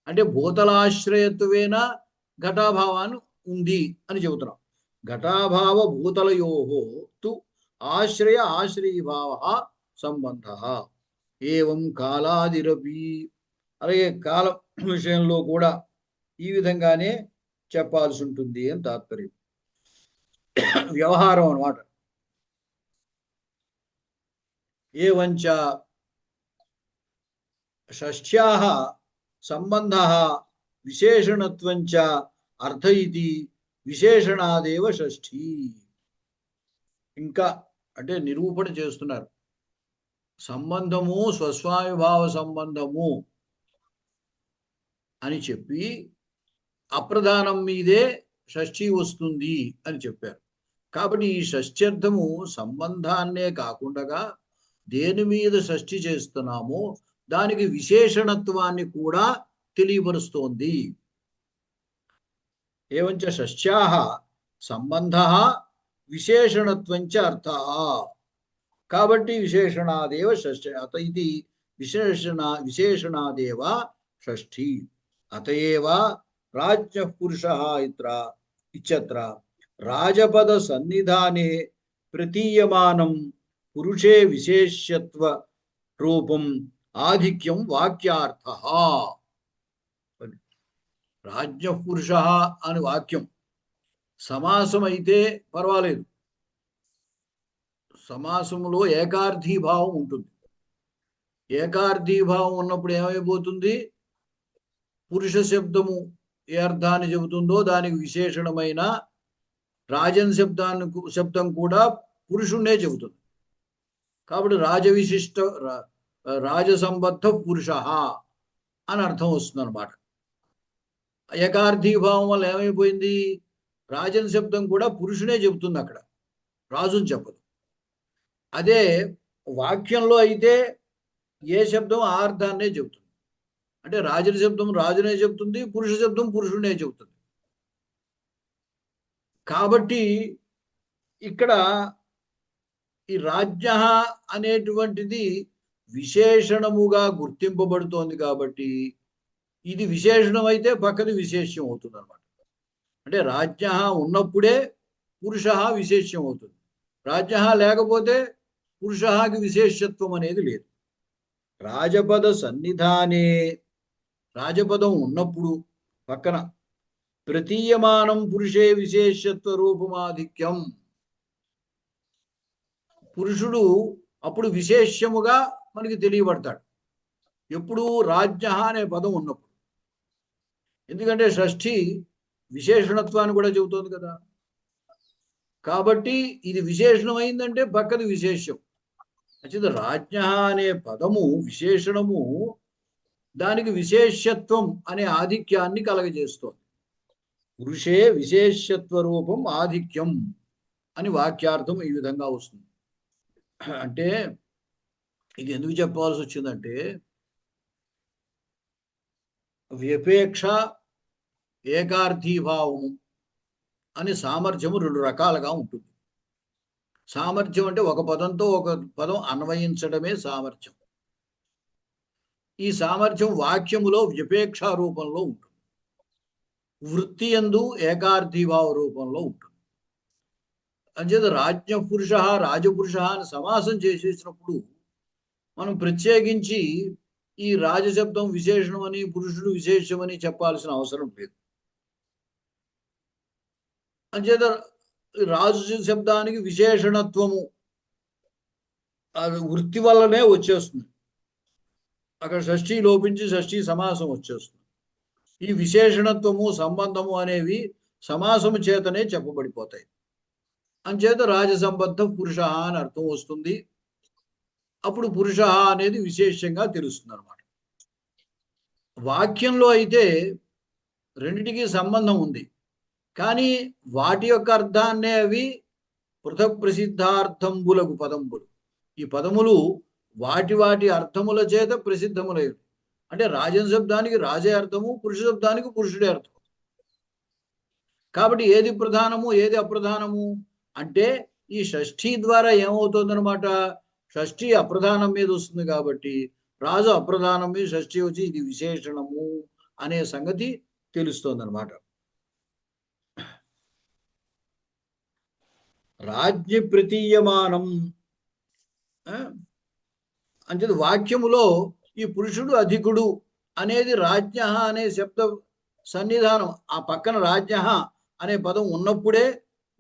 అంటే భూతలాశ్రయత్వేన ఘటాభావాన్ని ఉంది అని చెబుతున్నాం. ఘటాభావ భూతలయోహో తు ఆశ్రయ ఆశ్రయీభావ సంబంధ ఏవం కాలాదిరపి. అలాగే కాలం విషయంలో కూడా ఈ విధంగానే చెప్పాల్సి ఉంటుంది అని తాత్పర్యం. వ్యవహారం అన్నమాట. ఏవంచ షష్ఠ్యాః సంబంధః విశేషణత్వంచ అర్థ ఇది విశేషణాదేవ షష్ఠీ. ఇంకా అంటే నిరూపణ చేస్తున్నారు. సంబంధము స్వస్వామిభావ సంబంధము అని చెప్పి అప్రధానం మీదే షష్ఠి వస్తుంది అని చెప్పారు. కాబట్టి ఈ షష్ఠ్యర్థము సంబంధాన్నే కాకుండా దేని మీద షష్ఠి చేస్తున్నామో దానికి విశేషణత్వాన్ని కూడా తెలియపరుస్తోంది. ఏవంచ షష్ఠ్యాః సంబంధః విశేషణత్వంచ అర్థః. కాబట్టి విశేషణాదేవ షష్ఠి అత ఇది విశేషణాదేవ షష్ఠి. అతయేవ రాజ్య పురుషః ఇత్యత్ర రాజపద సన్నిధానే ప్రతీయమానం పురుషే విశేష్యత్వ రూపం ఆధిక్యం వాక్యార్థః. రాజ్య పురుషః అని వాక్యం సమాసం అయితే పర్వాలేదు. సమాసంలో ఏకార్థీభావం ఉంటుంది. ఏకార్థీభావం ఉన్నప్పుడు ఏమైపోతుంది? పురుష శబ్దము ఏ అర్థాన్ని చెబుతుందో దానికి విశేషణమైన రాజన్ శబ్దం కూడా పురుషుణ్ణే చెబుతుంది. కాబట్టి రాజవిశిష్ట రాజసంబద్ధ పురుష అని అర్థం వస్తుంది అన్నమాట. ఏకార్థీభావం వల్ల ఏమైపోయింది? రాజన్ శబ్దం కూడా పురుషునే చెబుతుంది, అక్కడ రాజుని చెప్పదు. అదే వాక్యంలో అయితే ఏ శబ్దం ఆ అర్థాన్నే చెబుతుంది. అంటే రాజుని శబ్దం రాజునే చెబుతుంది, పురుష శబ్దం పురుషునే చెబుతుంది. కాబట్టి ఇక్కడ ఈ రాజ్య అనేటువంటిది విశేషణముగా గుర్తింపబడుతోంది. కాబట్టి ఇది విశేషణం అయితే పక్కది విశేష్యం అవుతుంది అనమాట. అంటే రాజ్య ఉన్నప్పుడే పురుష విశేష్యం అవుతుంది. రాజ్య లేకపోతే పురుషకి విశేషత్వం అనేది లేదు. రాజపద సన్నిధానే, రాజపదం ఉన్నప్పుడు పక్కన ప్రతీయమానం పురుషే విశేషత్వ రూపమాధిక్యం. పురుషుడు అప్పుడు విశేష్యముగా మనకి తెలియబడతాడు ఎప్పుడు? రాజ్య అనే పదం ఉన్నప్పుడు. ఎందుకంటే షష్ఠి విశేషణత్వాన్ని కూడా చెబుతోంది కదా. కాబట్టి ఇది విశేషణం అయిందంటే పక్కది విశేష్యం. అంటే రాజ్య అనే పదము విశేషణము దానికి విశేషత్వం అనే ఆధిక్యాన్ని కలగజేస్తోంది. పురుషే విశేషత్వ రూపం ఆధిక్యం అని వాక్యార్థం ఈ విధంగా వస్తుంది. అంటే ఇది ఎందుకు చెప్పవలసి వచ్చిందంటే వ్యపేక్ష ఏకార్థీభావము అని సామర్థ్యము రెండు రకాలుగా ఉంటుంది. సామర్థ్యం అంటే ఒక పదంతో ఒక పదం అన్వయించడమే సామర్థ్యం. ఈ సామర్థ్యం వాక్యములో వ్యపేక్ష రూపంలో ఉంటుంది, వృత్తి యందు ఏకార్థీభావ రూపంలో ఉంటుంది. అంచేత రాజ్యపురుష రాజపురుష అని సమాసం చేసేసినప్పుడు మనం ప్రత్యేకించి ఈ రాజశబ్దం విశేషణం అని పురుషుడు విశేషమని చెప్పాల్సిన అవసరం లేదు. అంచేత రాజు శబ్దానికి విశేషణత్వము అది వృత్తి వల్లనే వచ్చేస్తుంది. అక్కడ షష్ఠీ లోపించి షష్ఠీ సమాసం వచ్చేస్తుంది. ఈ విశేషణత్వము సంబంధము అనేవి సమాసము చేతనే చెప్పబడిపోతాయి. అంచేత రాజసంబద్ధ పురుష అని అర్థం వస్తుంది. అప్పుడు పురుష అనేది విశేషంగా తెలుస్తుంది అన్నమాట. వాక్యంలో అయితే రెండిటికి సంబంధం ఉంది, కానీ వాటి యొక్క అర్థాన్నే అవి పృథక్ ప్రసిద్ధార్థంబులకు పదంబులు. ఈ పదములు వాటి వాటి అర్థముల చేత ప్రసిద్ధములైనవి. అంటే రాజన్ శబ్దానికి రాజే అర్థము, పురుష శబ్దానికి పురుషుడే అర్థం. కాబట్టి ఏది ప్రధానము ఏది అప్రధానము అంటే ఈ షష్ఠీ ద్వారా ఏమవుతుందన్నమాట, షష్ఠీ అప్రధానం మీద వస్తుంది. కాబట్టి రాజు అప్రధానం మీద షష్ఠీ వచ్చి ఇది విశేషణము అనే సంగతి తెలుస్తోంది అనమాట. రాజ్య ప్రతీయమానం అంటే వాక్యములో ఈ పురుషుడు అధికుడు అనేది రాజ్ఞ అనే శబ్ద సన్నిధానం, ఆ పక్కన రాజ్ఞ అనే పదం ఉన్నప్పుడే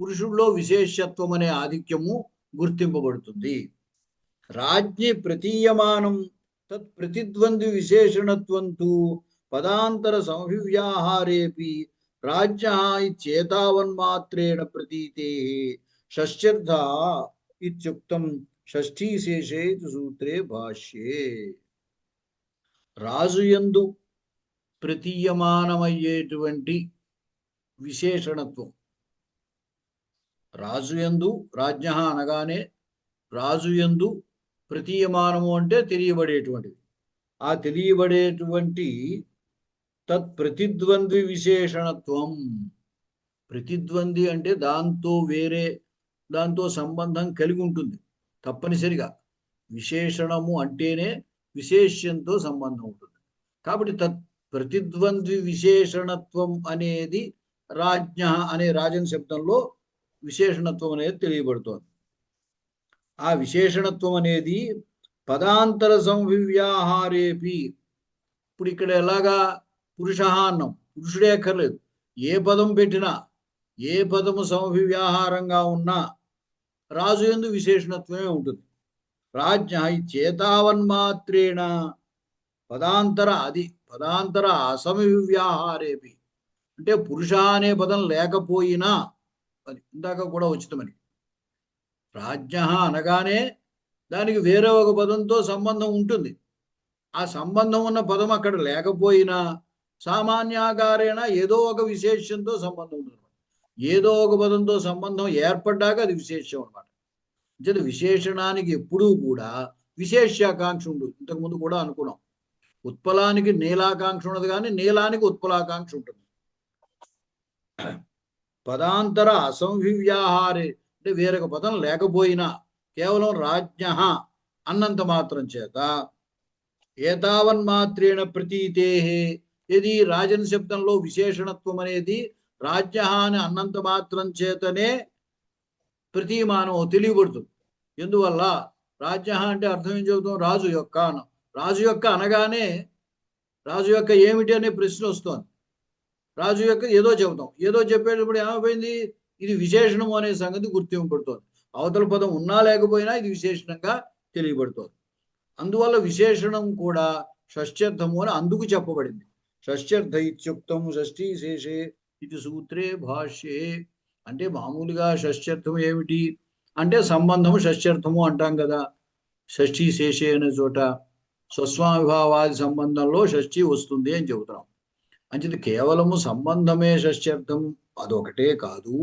పురుషుడిలో విశేషత్వం అనే ఆధిక్యము గుర్తింపబడుతుంది. రాజ్ఞి ప్రతీయమానం తత్ ప్రతిద్వంద్వి విశేషణత్వంతు పదాంతర సంవివ్యాహారేపి రాజ్య ఇచ్చేతావన్మాత్రేణ ప్రతీతే షష్ఠ్యర్థ ఇత్యుక్తం షష్ఠీశేషే సూత్రే భాష్యే. రాజుయందు ప్రతీయమానమయ్యేటువంటి విశేషణత్వం, రాజుయందు రాజ్ఞ అనగానే రాజుయందు ప్రతీయమానము అంటే తెలియబడేటువంటిది. ఆ తెలియబడేటువంటి తత్ ప్రతిద్వంద్వి విశేషణత్వం. ప్రతిద్వంద్వి అంటే దాంతో సంబంధం కలిగి ఉంటుంది తప్పనిసరిగా. విశేషణము అంటేనే విశేష్యంతో సంబంధం ఉంటుంది. కాబట్టి తత్ ప్రతిద్వంద్వి విశేషణత్వం అనేది రాజ్ఞ అనే రాజన్ శబ్దంలో విశేషణత్వం అనేది తెలియబడుతోంది. ఆ విశేషణత్వం అనేది పదాంతర సంవివ్యాహారేపి. ఇప్పుడు ఇక్కడ ఎలాగా పురుష అన్నం, పురుషుడే అక్కర్లేదు, ఏ పదం పెట్టినా ఏ పదము సంవివ్యాహారంగా ఉన్నా రాజు యందు విశేషణత్వమే ఉంటుంది. రాజ్ఞ చేతావన్మాత్రేణ పదాంతర అసమవివ్యాహారేపి అంటే పురుష అనే పదం లేకపోయినా, అది ఇందాక కూడా ఉచితమని, రాజ్ఞ అనగానే దానికి వేరే ఒక పదంతో సంబంధం ఉంటుంది. ఆ సంబంధం ఉన్న పదం అక్కడ లేకపోయినా సామాన్యాకారేణ ఏదో ఒక విశేషంతో సంబంధం ఉంటుంది. ఏదో ఒక పదంతో సంబంధం ఏర్పడ్డాక అది విశేషం అనమాట. అంటే విశేషణానికి ఎప్పుడూ కూడా విశేష్యాకాంక్ష ఉంటుంది. ఇంతకుముందు కూడా అనుకున్నాం, ఉత్పలానికి నీలాకాంక్ష ఉండదు, కానీ నీలానికి ఉత్పలాకాంక్ష ఉంటుంది. పదాంతర అసంవివ్యాహారే అంటే వేరొక పదం లేకపోయినా కేవలం రాజ్ఞ అన్నంత మాత్రం చేత ఏతావన్మాత్రేణ ప్రతీతే, ఇది రాజన్ శబ్దంలో విశేషణత్వం అనేది రాజ్ఞ అని అన్నంత మాత్రం చేతనే ప్రతీమానం తెలియబడుతుంది. ఎందువల్ల రాజ్ఞ అంటే అర్థం ఏం చెబుతాం, రాజు యొక్క రాజు యొక్క అనగానే రాజు యొక్క ఏమిటి అనే ప్రశ్న వస్తుంది. రాజు యొక్క ఏదో చెబుతాం, ఏదో చెప్పేటప్పుడు ఏమైపోయింది, ఇది విశేషణము అనే సంగతి గుర్తింపబడుతోంది. అవతల పదం ఉన్నా లేకపోయినా ఇది విశేషణంగా తెలియబడుతోంది. అందువల్ల విశేషణం కూడా షష్ఠ్యర్థము అని అందుకు చెప్పబడింది. షష్ఠ్యర్థ ఇత్యుక్తం షష్ఠీ శేషే ఇది సూత్రే భాష్యే. అంటే మామూలుగా షష్ఠ్యర్థం ఏమిటి అంటే సంబంధము షష్ఠ్యర్థము అంటాం కదా. షష్ఠీ శేషే అనే చోట స్వస్వామిభావాది సంబంధంలో షష్ఠీ వస్తుంది అని చెబుతున్నాం. అంచేది కేవలము సంబంధమే షష్ఠ్యర్థం అదొకటే కాదు,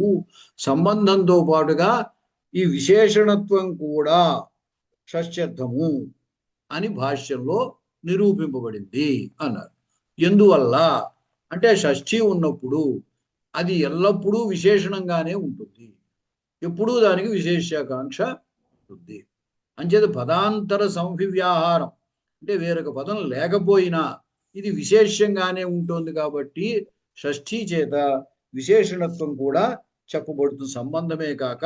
సంబంధంతో పాటుగా ఈ విశేషణత్వం కూడా షష్ఠ్యర్థము అని భాష్యంలో నిరూపింపబడింది అన్నారు. ఎందువల్ల అంటే షష్ఠి ఉన్నప్పుడు అది ఎల్లప్పుడూ విశేషణంగానే ఉంటుంది, ఎప్పుడూ దానికి విశేషాకాంక్ష ఉంటుంది. అంచేత పదాంతర సంవివ్యాహారం అంటే వేరొక పదం లేకపోయినా ఇది విశేషంగానే ఉంటుంది కాబట్టి షష్ఠీ చేత విశేషణత్వం కూడా చెప్పబడుతుంది. సంబంధమే కాక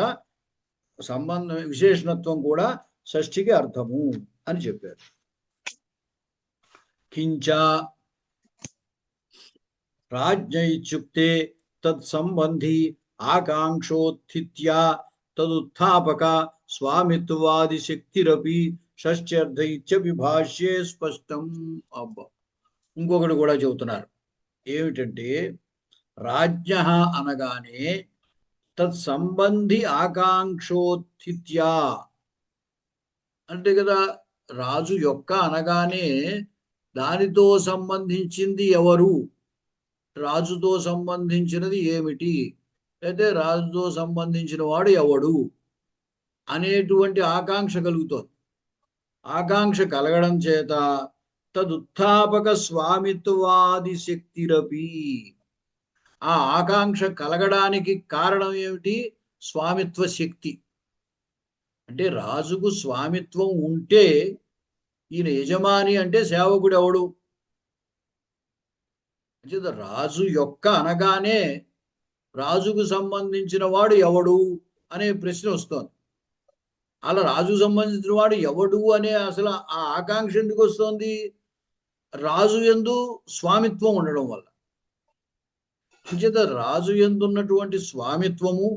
విశేషణత్వం కూడా షష్ఠికి అర్థము అని చెప్పారు. కించ రాజ్ఞ ఇత్యుక్తే తత్సంబంధి ఆకాంక్షోత్థిత్యా తదుత్థాపక స్వామిత్వాది శక్తిరపి షష్ఠ్యర్థ ఇత్యభిభాష్యే స్పష్టం. అబ్బా, ఇంకొకటి కూడా చెబుతున్నారు. ఏమిటంటే రాజ్ఞ అనగానే తత్సంబంధి ఆకాంక్షోత్థిత్యా అంటే కదా, రాజు యొక్క అనగానే దానితో సంబంధించింది ఎవరు, రాజుతో సంబంధించినది ఏమిటి, అయితే రాజుతో సంబంధించిన వాడు ఎవడు అనేటువంటి ఆకాంక్ష కలుగుతోంది. ఆకాంక్ష కలగడం చేత తదుత్థాపక స్వామిత్వాది శక్తిరపి, ఆ ఆకాంక్ష కలగడానికి కారణం ఏమిటి, స్వామిత్వ శక్తి. అంటే రాజుకు స్వామిత్వం ఉంటే ఈయన యజమాని అంటే సేవకుడు ఎవడు, రాజు యొక్క అనగానే రాజుకు సంబంధించిన వాడు ఎవడు అనే ప్రశ్న వస్తోంది. అలా రాజుకు సంబంధించిన వాడు ఎవడు అనే అసలు ఆ ఆకాంక్ష ఎందుకు వస్తోంది, రాజు యందు స్వామిత్వం ఉండడం వల్ల. అంచేత రాజు యందు ఉన్నటువంటి స్వామిత్వము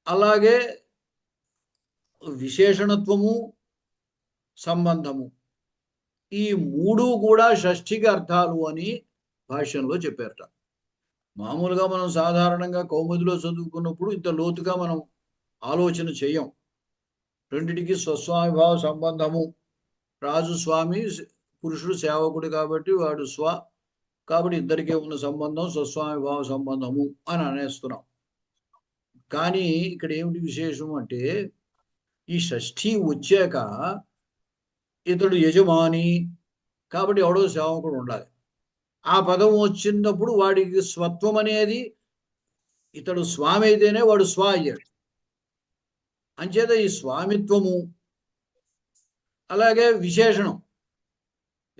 అలాగే విశేషణత్వము సంబంధము ఈ మూడు కూడా షష్ఠికి అర్థాలు అని భాష్యంలో చెప్పారట. మామూలుగా మనం సాధారణంగా కౌముదిలో చదువుకున్నప్పుడు ఇంత లోతుగా మనం ఆలోచన చేయం. రెండిటికి స్వస్వామిభావ సంబంధము, రాజు స్వామి, పురుషుడు సేవకుడు కాబట్టి వాడు స్వ, కాబట్టి ఇద్దరికే ఉన్న సంబంధం స్వస్వామిభావ సంబంధము అని అనేస్తున్నాం. కానీ ఇక్కడ ఏమిటి విశేషం అంటే ఈ షష్ఠి వచ్చాక ఇతడు యజమాని కాబట్టి ఎవడో సేవకుడు ఉండాలి. ఆ పదం వచ్చినప్పుడు వాడికి స్వత్వం అనేది, ఇతడు స్వామి అయితేనే వాడు స్వ అయ్యాడు. అంచేత ఈ స్వామిత్వము అలాగే విశేషణం,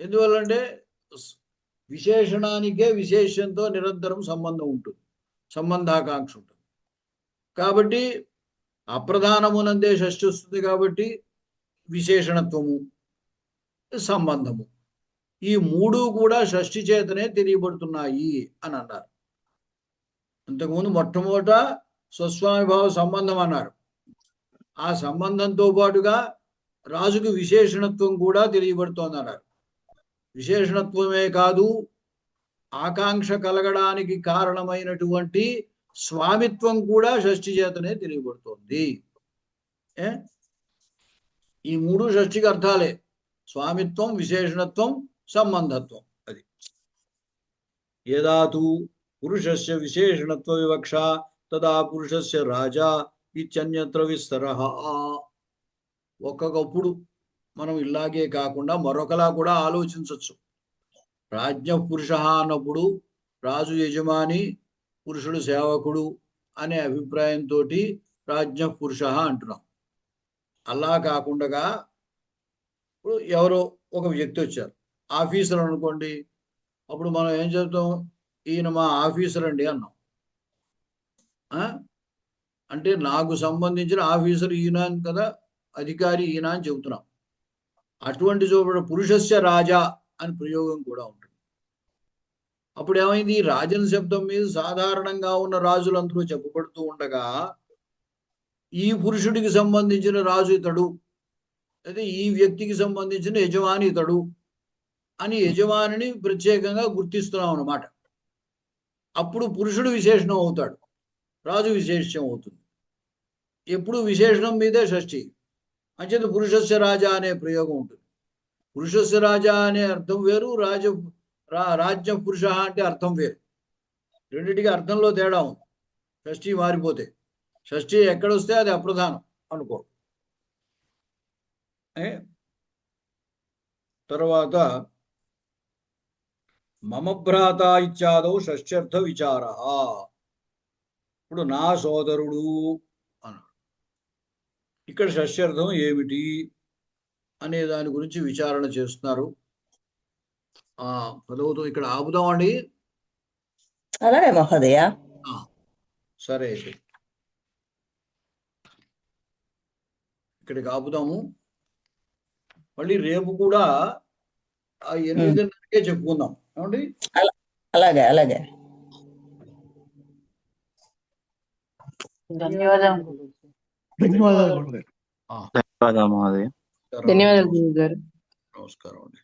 ఎందువల్లంటే విశేషణానికే విశేషంతో నిరంతరం సంబంధం ఉంటుంది, సంబంధాకాంక్ష ఉంటుంది. కాబట్టి అప్రధానమునందే షష్ఠి వస్తుంది కాబట్టి విశేషణత్వము సంబంధము ఈ మూడు కూడా షష్ఠి చేతనే తెలియబడుతున్నాయి అని అన్నారు. అంతకుముందు మొట్టమొదట స్వస్వామిభావ సంబంధం అన్నారు. ఆ సంబంధంతో పాటుగా రాజుకు విశేషణత్వం కూడా తెలియబడుతోంది అన్నారు. విశేషణత్వమే కాదు, ఆకాంక్ష కలగడానికి కారణమైనటువంటి స్వామిత్వం కూడా షష్ఠి చేతనే తెలియబడుతోంది. ఈ మూడు షష్ఠికి అర్థాలే, స్వామిత్వం, విశేషణత్వం, సంబంధత్వం. అది యదాతు పురుషస్య విశేషణత్వ వివక్ష తదా పురుషస్య రాజా ఇత్యన్యత్ర విస్తరః. ఒక్కొక్కప్పుడు మనం ఇలాగే కాకుండా మరొకలా కూడా ఆలోచించవచ్చు. రాజ్ఞ పురుష అన్నప్పుడు రాజు యజమాని, పురుషుడు సేవకుడు అనే అభిప్రాయంతో రాజ్ఞ పురుష అంటున్నాం. అలా కాకుండా ఇప్పుడు ఎవరో ఒక వ్యక్తి వచ్చారు, ఆఫీసర్ అనుకోండి, అప్పుడు మనం ఏం చెప్తాం, ఈయన మా ఆఫీసర్ అండి అన్నాం. అంటే నాకు సంబంధించిన ఆఫీసర్ ఈయన కదా, అధికారి ఈయన అని చెబుతున్నాం. అటువంటి చూపడ పురుషస్య రాజా అని ప్రయోగం కూడా ఉంటుంది. అప్పుడు ఏమైంది, రాజన్ శబ్దం మీద సాధారణంగా ఉన్న రాజులందరూ చెప్పబడుతూ ఉండగా ఈ పురుషుడికి సంబంధించిన రాజు ఇతడు, అయితే ఈ వ్యక్తికి సంబంధించిన యజమాని ఇతడు అని యజమానిని ప్రత్యేకంగా గుర్తిస్తున్నాం అన్నమాట. అప్పుడు పురుషుడు విశేషణం అవుతాడు, రాజు విశేషం అవుతుంది. ఎప్పుడు విశేషణం మీదే షష్ఠి. అంచేత పురుషస్య రాజా అనే ప్రయోగం ఉంటుంది. పురుషస్య రాజా అనే అర్థం వేరు, రాజ్య పురుష అంటే అర్థం వేరు. రెండింటికి అర్థంలో తేడా ఉంది. షష్ఠి మారిపోతే షష్ఠి ఎక్కడొస్తే అది అప్రధానం అనుకో. తర్వాత మమ భ్రాత ఇత్యాదౌ షష్ఠ్యర్థ విచార. ఇప్పుడు నా సోదరుడు అన్నాడు. ఇక్కడ షష్ఠ్యర్థం ఏమిటి అనే దాని గురించి విచారణ చేస్తున్నారు. పదవుతో ఇక్కడ ఆపుదామండి. అలాగే మహోదయ. సరే, అయితే ఇక్కడికి ఆపుదాము. మళ్ళీ రేపు కూడా 8:30కే చెప్పుకుందాం. ఏమండి? అలాగే అలాగే. ధన్యవాదాలు. ధన్యవాదాలు మహోదయ. ధన్యవాదాలు. నమస్కారం అండి.